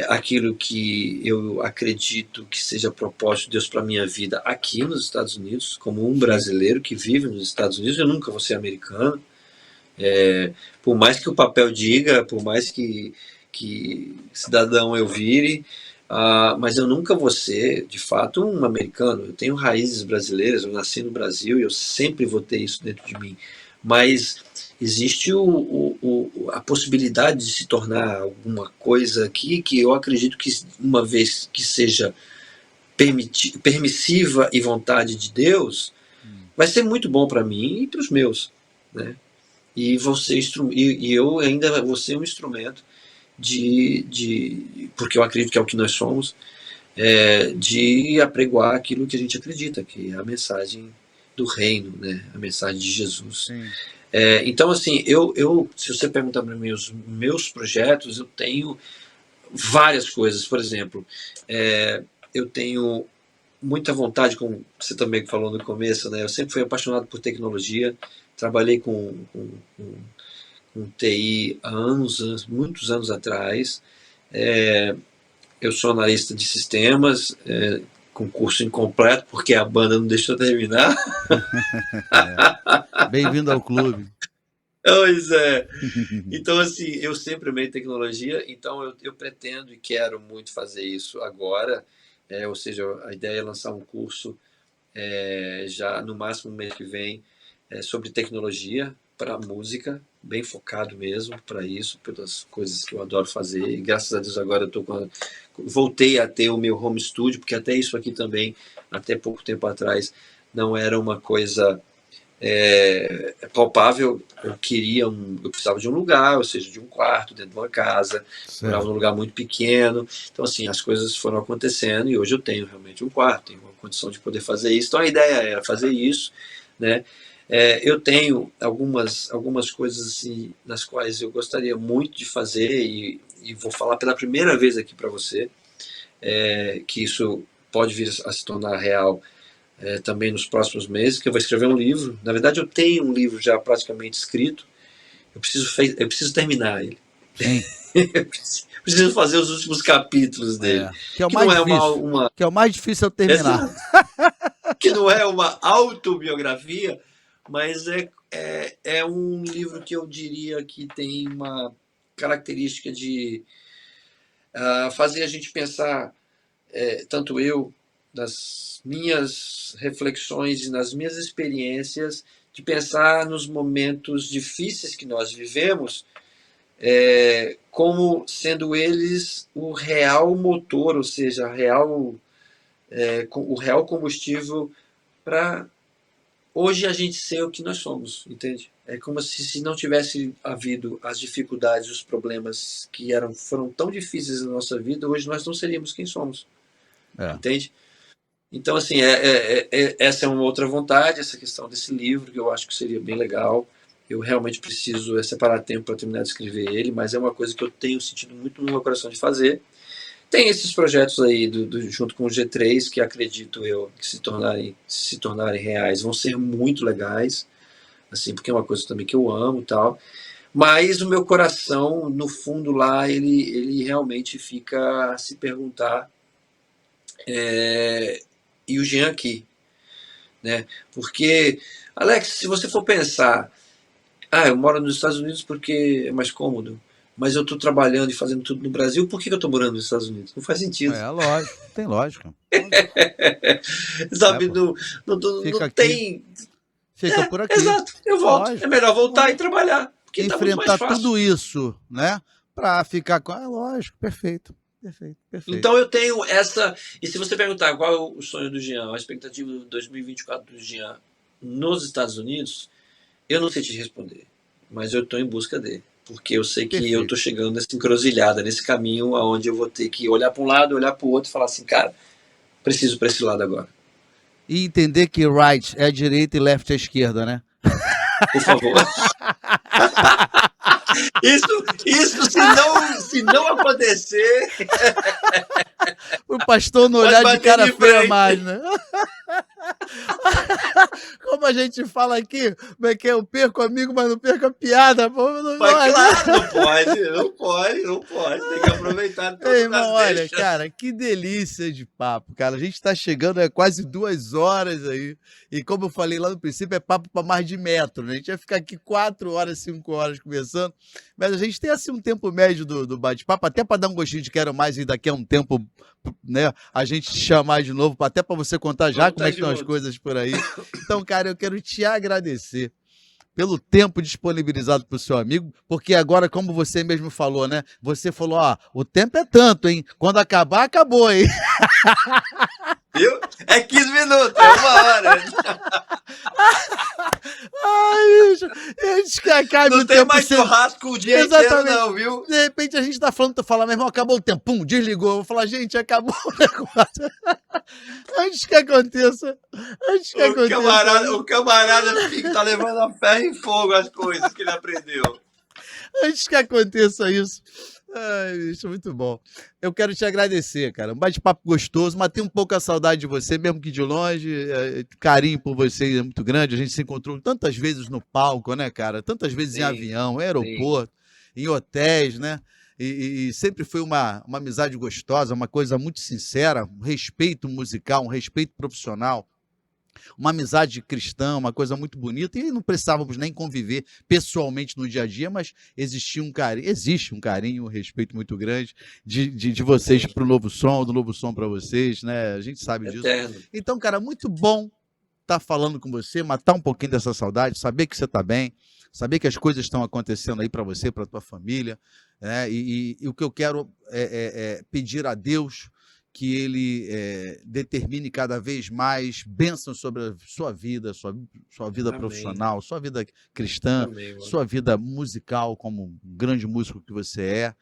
aquilo que eu acredito que seja propósito de Deus para a minha vida aqui nos Estados Unidos, como um Sim. brasileiro que vive nos Estados Unidos. Eu nunca vou ser americano. Por mais que o papel diga, por mais que cidadão eu vire, mas eu nunca vou ser, de fato, um americano. Eu tenho raízes brasileiras, eu nasci no Brasil e eu sempre vou ter isso dentro de mim. Mas existe a possibilidade de se tornar alguma coisa aqui que eu acredito que, uma vez que seja permissiva e vontade de Deus, vai ser muito bom para mim e para os meus, né? E eu ainda vou ser um instrumento porque eu acredito que é o que nós somos, de apregoar aquilo que a gente acredita, que é a mensagem do reino, né? A mensagem de Jesus. Então, assim, se você perguntar para mim os meus projetos, eu tenho várias coisas. Por exemplo, eu tenho muita vontade, como você também falou no começo, né? Eu sempre fui apaixonado por tecnologia, trabalhei com TI há muitos anos atrás. Eu sou analista de sistemas, com curso incompleto, porque a banda não deixou terminar. Bem-vindo ao clube. Pois é. Então, assim, eu sempre amei tecnologia, então eu pretendo e quero muito fazer isso agora. Ou seja, a ideia é lançar um curso já no máximo no mês que vem sobre tecnologia para música, bem focado mesmo para isso, pelas coisas que eu adoro fazer. E graças a Deus agora voltei a ter o meu home studio, porque até isso aqui também, até pouco tempo atrás, não era uma coisa palpável. Eu precisava de um lugar, ou seja, de um quarto dentro de uma casa, morava num lugar muito pequeno. Então, assim, as coisas foram acontecendo e hoje eu tenho realmente um quarto, tenho uma condição de poder fazer isso. Então, a ideia era fazer isso, né? Eu tenho algumas coisas assim, nas quais eu gostaria muito de fazer e vou falar pela primeira vez aqui para você, que isso pode vir a se tornar real também nos próximos meses, que eu vou escrever um livro. Na verdade, eu tenho um livro já praticamente escrito, eu preciso terminar ele. Eu preciso fazer os últimos capítulos dele. Que é o mais difícil. Que é o mais difícil eu terminar. Que não é uma autobiografia, mas é um livro que eu diria que tem uma característica de fazer a gente pensar, tanto eu, nas minhas reflexões e nas minhas experiências, de pensar nos momentos difíceis que nós vivemos, como sendo eles o real motor, ou seja, o real combustível para hoje a gente ser o que nós somos, entende? É como se não tivesse havido as dificuldades, os problemas que foram tão difíceis na nossa vida, hoje nós não seríamos quem somos, entende? Então, assim, essa é uma outra vontade, essa questão desse livro, que eu acho que seria bem legal. Eu realmente preciso separar tempo para terminar de escrever ele, mas é uma coisa que eu tenho sentido muito no meu coração de fazer. Tem esses projetos aí, junto com o G3, que acredito eu que se tornarem reais, vão ser muito legais, assim, porque é uma coisa também que eu amo e tal. Mas o meu coração, no fundo lá, ele realmente fica a se perguntar, e o Jean aqui, né? Porque, Alex, se você for pensar, eu moro nos Estados Unidos porque é mais cômodo, mas eu estou trabalhando e fazendo tudo no Brasil, por que eu estou morando nos Estados Unidos? Não faz sentido. Lógico, tem lógica. Sabe, não tem... Fica por aqui. Exato, eu volto. Lógico. É melhor voltar e trabalhar, porque enfrentar tá muito mais fácil. Tudo isso, né? Para ficar com... lógico, perfeito. Então eu tenho essa... E se você perguntar qual é o sonho do Jean, a expectativa de 2024 do Jean nos Estados Unidos, eu não sei te responder, mas eu estou em busca dele. Porque eu sei que eu estou chegando nessa encruzilhada, nesse caminho onde eu vou ter que olhar para um lado, olhar para o outro e falar assim, cara, preciso para esse lado agora. E entender que right é a direita e left é a esquerda, né? Por favor. Isso se não acontecer... O pastor não olhar de cara feia mais, né? Como a gente fala aqui, como é que eu perco amigo, mas não perco a piada. Mas claro, não pode. Tem que aproveitar todas irmão, olha, cara, que delícia de papo, cara. A gente tá chegando a quase 2 horas aí. E como eu falei lá no princípio, é papo para mais de metro, né? A gente vai ficar aqui 4 horas, 5 horas conversando. Mas a gente tem assim um tempo médio do bate-papo, até para dar um gostinho de quero mais e daqui a um tempo, né, a gente te chamar de novo, até para você contar já como é que estão as coisas por aí. Então, cara, eu quero te agradecer pelo tempo disponibilizado para o seu amigo, porque agora, como você mesmo falou, né? Você falou, o tempo é tanto, hein? Quando acabar, acabou, hein? Viu? É 15 minutos, é 1 hora. Ai, bicho, antes que acabe Não o tem tempo. mais churrasco o dia inteiro, Exatamente. não, viu? De repente a gente tá falando, tá falando, meu irmão, acabou o tempo, pum, desligou. Eu vou falar, gente, acabou o negócio. Antes que aconteça, antes que aconteça. O camarada fica, tá levando a ferro e fogo as coisas que ele aprendeu. Antes que aconteça isso. Ai, bicho, muito bom. Eu quero te agradecer, cara. Um bate-papo gostoso. Matei um pouco a saudade de você, mesmo que de longe. Carinho por você é muito grande. A gente se encontrou tantas vezes no palco, né, cara? Tantas vezes em avião, em aeroporto, em hotéis, né? E sempre foi uma amizade gostosa, uma coisa muito sincera, um respeito musical, um respeito profissional. Uma amizade cristã, uma coisa muito bonita, e não precisávamos nem conviver pessoalmente no dia a dia, mas existia um carinho, existe um carinho, um respeito muito grande de vocês para o Novo Som, do Novo Som para vocês, né? A gente sabe disso. Eterno. Então, cara, muito bom estar falando com você, matar um pouquinho dessa saudade, saber que você está bem, saber que as coisas estão acontecendo aí para você, para tua família, né? E o que eu quero é pedir a Deus que ele determine cada vez mais bênçãos sobre a sua vida, sua vida profissional, sua vida cristã, sua vida musical, como um grande músico que você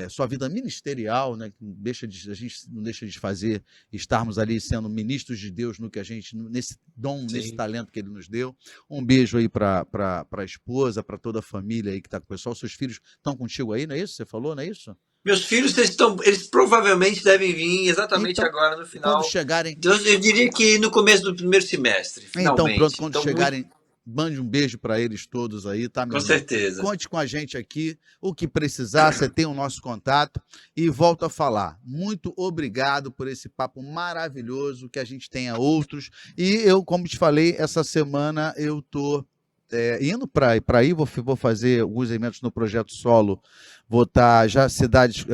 sua vida ministerial, né? A gente não deixa de fazer, estarmos ali sendo ministros de Deus no que a gente, nesse dom, nesse talento que ele nos deu. Um beijo aí para a esposa, para toda a família aí que está com o pessoal. Seus filhos estão contigo aí, não é isso? Você falou, não é isso? Meus filhos, eles provavelmente devem vir exatamente então, agora no final. Quando chegarem. Eu diria que no começo do primeiro semestre. Finalmente. Então, pronto, quando chegarem, mande um beijo para eles todos aí, tá, meu irmão? Com certeza. Conte com a gente aqui, o que precisar, você tem o nosso contato. E volto a falar, muito obrigado por esse papo maravilhoso, que a gente tenha outros. E eu, como te falei, essa semana eu tô indo para aí, vou fazer alguns eventos no Projeto Solo, vou estar já estádios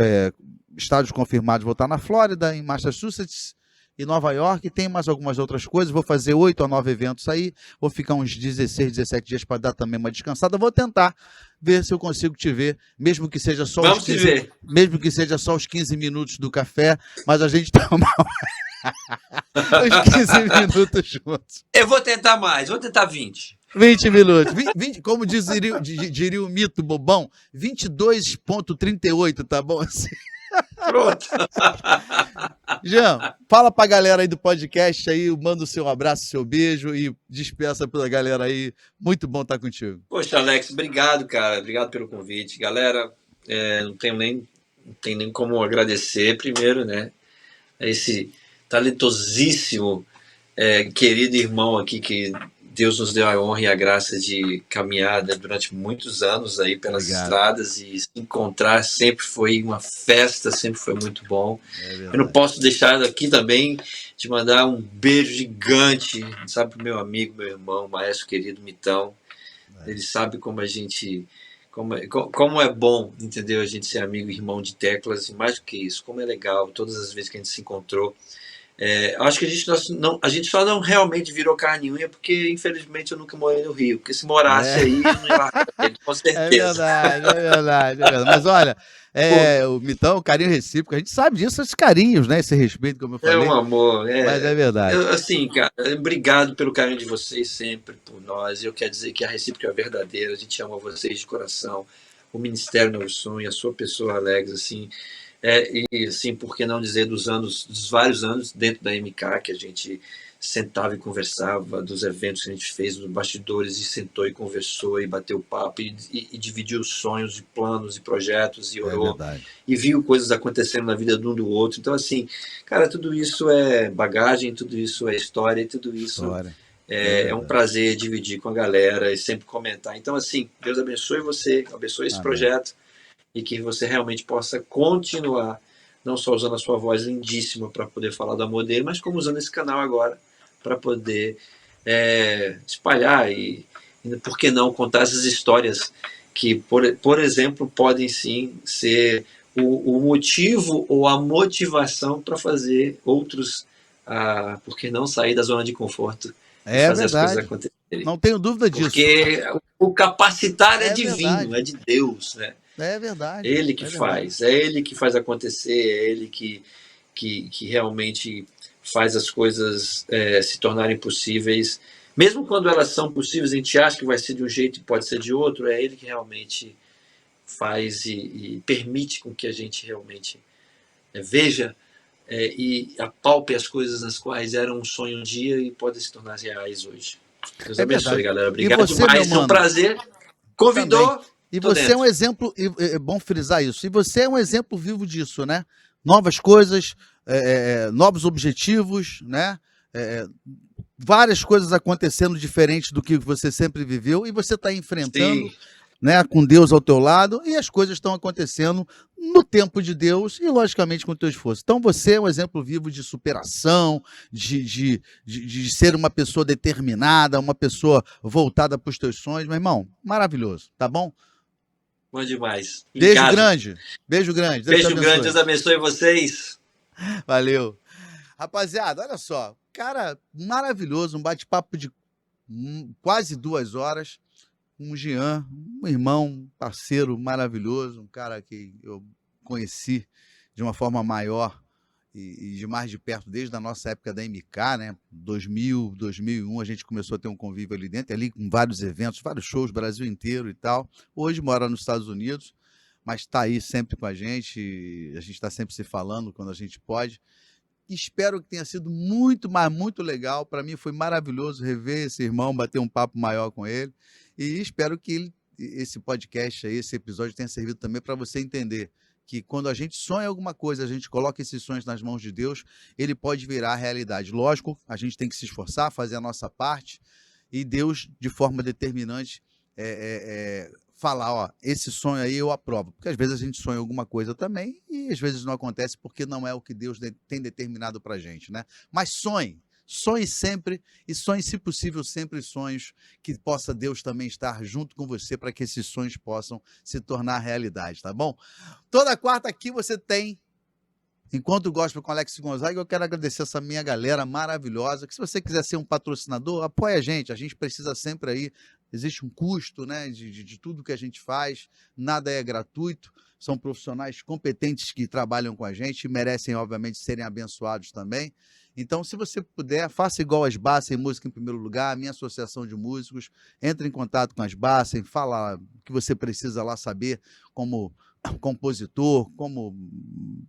confirmados, vou estar na Flórida, em Massachusetts e Nova York, tem mais algumas outras coisas, vou fazer 8 a 9 eventos aí, vou ficar uns 16, 17 dias para dar também uma descansada, vou tentar ver se eu consigo te ver, mesmo que seja só mesmo que seja só os 15 minutos do café, mas a gente toma os 15 minutos juntos. Eu vou tentar mais, vou tentar 20. 20 minutos. 20, como diria o mito bobão, 22,38, tá bom assim? Pronto. Jean, fala pra galera aí do podcast aí, manda o seu abraço, seu beijo e despeça pela galera aí. Muito bom estar contigo. Poxa, Alex, obrigado, cara. Obrigado pelo convite. Galera, não tem nem como agradecer primeiro, né? Esse talentosíssimo, querido irmão aqui que Deus nos deu a honra e a graça de caminhar durante muitos anos aí pelas estradas, e se encontrar sempre foi uma festa, sempre foi muito bom. Eu não posso deixar aqui também de mandar um beijo gigante, sabe, pro meu amigo, meu irmão, maestro querido Mitão. Ele sabe como a gente... Como é bom, entendeu? A gente ser amigo e irmão de teclas, e mais do que isso, como é legal, todas as vezes que a gente se encontrou. Acho que a gente só não realmente virou carne e unha porque, infelizmente, eu nunca morei no Rio. Porque se morasse aí, eu não ia largar ele, com certeza. É verdade. Mas olha, o Mitão, o carinho recíproco, a gente sabe disso, esses carinhos, né? Esse respeito, como eu falei. É um amor. Mas é verdade. Assim, cara, obrigado pelo carinho de vocês sempre por nós. Eu quero dizer que a recíproca é verdadeira. A gente ama vocês de coração. O Ministério Novo Som e a sua pessoa, Alex, assim... e assim, por que não dizer dos vários anos dentro da MK que a gente sentava e conversava, dos eventos que a gente fez nos bastidores, e sentou e conversou e bateu papo e dividiu sonhos e planos e projetos e orou e viu coisas acontecendo na vida de um do outro. Então, assim, cara, tudo isso é bagagem, tudo isso é história, e tudo isso é um prazer dividir com a galera e sempre comentar. Então, assim, Deus abençoe você, abençoe esse projeto, e que você realmente possa continuar, não só usando a sua voz lindíssima para poder falar do amor dele, mas como usando esse canal agora para poder espalhar e, por que não, contar essas histórias que, por exemplo, podem sim ser o motivo ou a motivação para fazer outros, por que não, sair da zona de conforto e fazer as coisas acontecerem. Não tenho dúvida disso. Porque o capacitar é divino, é de Deus, né? É verdade. Ele que faz, é ele que faz acontecer, é ele que realmente faz as coisas se tornarem possíveis. Mesmo quando elas são possíveis, a gente acha que vai ser de um jeito e pode ser de outro, é ele que realmente faz e permite com que a gente realmente veja e apalpe as coisas nas quais eram um sonho um dia e podem se tornar reais hoje. Deus É abençoe, verdade. galera. E Obrigado você, meu demais, é um mano, prazer. também. Convidou, E tô você é um dentro. exemplo, e é bom frisar isso, e você é um exemplo vivo disso, né? Novas coisas, novos objetivos, né? É, várias coisas acontecendo diferente do que você sempre viveu, e você está enfrentando, Sim, né, com Deus ao teu lado, e as coisas estão acontecendo no tempo de Deus e, logicamente, com o teu esforço. Então, você é um exemplo vivo de superação, de ser uma pessoa determinada, uma pessoa voltada para os teus sonhos. Meu irmão, maravilhoso, tá bom? bom demais. Beijo Obrigado. grande, beijo grande, Deus te Beijo grande, abençoe. Deus abençoe vocês. Valeu. Rapaziada, olha só, cara maravilhoso, um bate-papo de quase 2 horas. Um Jean, um irmão, um parceiro maravilhoso, um cara que eu conheci de uma forma maior e de mais de perto desde a nossa época da MK, né? 2000, 2001, a gente começou a ter um convívio ali dentro, ali com vários eventos, vários shows, Brasil inteiro e tal. Hoje mora nos Estados Unidos, mas está aí sempre com a gente está sempre se falando quando a gente pode. Espero que tenha sido muito, mas muito legal. Para mim foi maravilhoso rever esse irmão, bater um papo maior com ele. E espero que esse podcast aí, esse episódio tenha servido também para você entender que quando a gente sonha alguma coisa, a gente coloca esses sonhos nas mãos de Deus, ele pode virar realidade. Lógico, a gente tem que se esforçar, fazer a nossa parte, e Deus, de forma determinante, falar, ó, esse sonho aí eu aprovo. Porque às vezes a gente sonha alguma coisa também e às vezes não acontece porque não é o que Deus tem determinado pra gente, né? Mas sonhe, sonhe sempre e sonhe, se possível, sempre sonhos que possa Deus também estar junto com você para que esses sonhos possam se tornar realidade, tá bom? Toda quarta aqui você tem Enquanto Gospel com Alex Gonzaga, eu quero agradecer essa minha galera maravilhosa, que se você quiser ser um patrocinador, apoia a gente precisa sempre aí, existe um custo, né, de tudo que a gente faz, nada é gratuito, são profissionais competentes que trabalham com a gente e merecem, obviamente, serem abençoados também. Então, se você puder, faça igual a Asbassen Música em primeiro lugar, a minha associação de músicos, entre em contato com a Asbassen, fala o que você precisa lá saber como compositor, como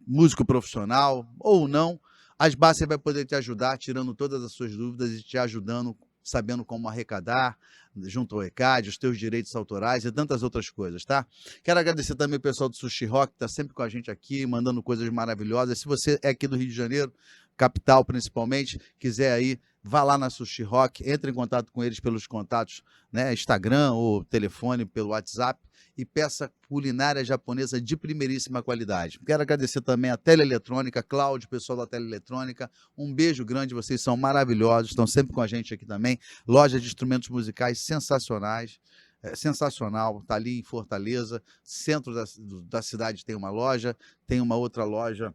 músico profissional ou não, a Asbassen vai poder te ajudar, tirando todas as suas dúvidas e te ajudando, sabendo como arrecadar junto ao ECAD, os teus direitos autorais e tantas outras coisas, tá? Quero agradecer também o pessoal do Sushi Rock, que está sempre com a gente aqui, mandando coisas maravilhosas. Se você é aqui do Rio de Janeiro, capital principalmente, quiser aí, vá lá na Sushi Rock, entre em contato com eles pelos contatos, né, Instagram ou telefone, pelo WhatsApp, e peça culinária japonesa de primeiríssima qualidade. Quero agradecer também a Teleeletrônica, Cláudio, pessoal da Teleeletrônica, um beijo grande, vocês são maravilhosos, estão sempre com a gente aqui também, loja de instrumentos musicais sensacionais, sensacional, está ali em Fortaleza, centro da cidade tem uma loja, tem uma outra loja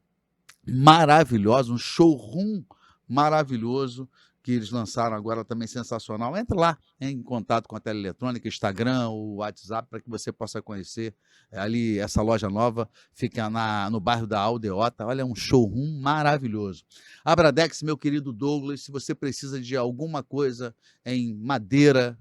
maravilhosa, um showroom maravilhoso que eles lançaram agora também sensacional. Entra lá em contato com a Teleeletrônica, Instagram, o WhatsApp, para que você possa conhecer ali essa loja nova, fica no bairro da Aldeota. Olha, é um showroom maravilhoso. Abradex, meu querido Douglas, se você precisa de alguma coisa em madeira,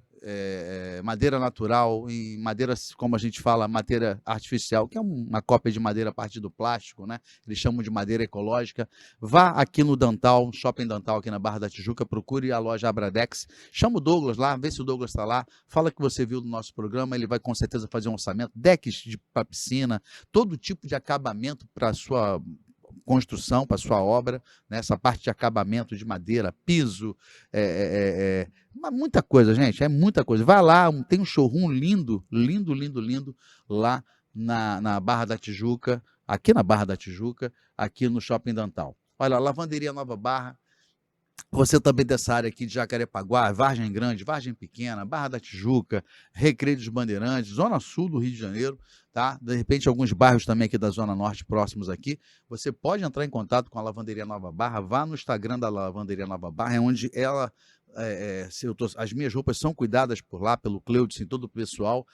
madeira natural, em madeira, como a gente fala, madeira artificial, que é uma cópia de madeira a partir do plástico, né? Eles chamam de madeira ecológica. Vá aqui no Dantal, Shopping Dantal, aqui na Barra da Tijuca, procure a loja Abradex, chama o Douglas lá, vê se o Douglas está lá, fala que você viu no nosso programa, ele vai com certeza fazer um orçamento, decks para piscina, todo tipo de acabamento para a sua construção, para sua obra, né? Essa parte de acabamento de madeira, piso, muita coisa, gente, é muita coisa. Vai lá, tem um showroom lindo, lindo, lindo, lindo, lá na Barra da Tijuca, aqui na Barra da Tijuca, aqui no Shopping Dantal. Olha, Lavanderia Nova Barra, você também dessa área aqui de Jacarepaguá, Vargem Grande, Vargem Pequena, Barra da Tijuca, Recreio dos Bandeirantes, Zona Sul do Rio de Janeiro, tá? De repente, alguns bairros também aqui da Zona Norte próximos aqui. Você pode entrar em contato com a Lavanderia Nova Barra, vá no Instagram da Lavanderia Nova Barra, é onde ela, as minhas roupas são cuidadas por lá, pelo Cleudson e todo o pessoal.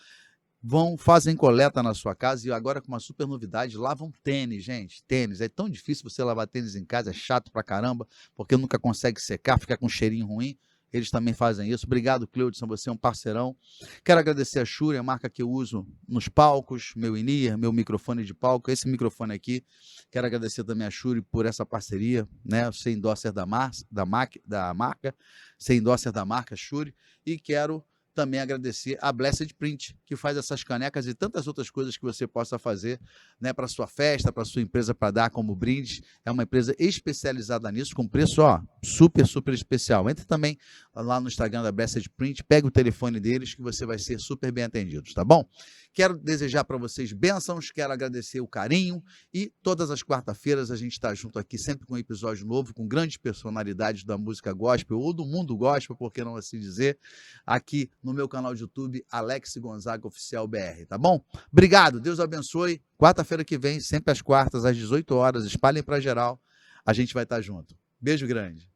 fazem coleta na sua casa e agora com uma super novidade, lavam tênis, gente, tênis. É tão difícil você lavar tênis em casa, é chato pra caramba, porque nunca consegue secar, fica com um cheirinho ruim. Eles também fazem isso. Obrigado, Cleudson, você é um parceirão. Quero agradecer a Shure, a marca que eu uso nos palcos, meu in-ear, meu microfone de palco, esse microfone aqui. Quero agradecer também a Shure por essa parceria, né? Ser endorser da marca, ser endorser da marca Shure. E quero também agradecer a Blessed Print, que faz essas canecas e tantas outras coisas que você possa fazer, né, para sua festa, para sua empresa, para dar como brinde. É uma empresa especializada nisso, com preço super, super especial. Entre também lá no Instagram da Blessed Print, pega o telefone deles que você vai ser super bem atendido, tá bom? Quero desejar para vocês bênçãos, quero agradecer o carinho e todas as quarta-feiras a gente está junto aqui sempre com um episódio novo, com grandes personalidades da música gospel ou do mundo gospel, por que não assim dizer, aqui no meu canal de YouTube, Alex Gonzaga Oficial BR, tá bom? Obrigado, Deus abençoe. Quarta-feira que vem, sempre às quartas, às 18 horas, espalhem para geral, a gente vai estar junto. Beijo grande.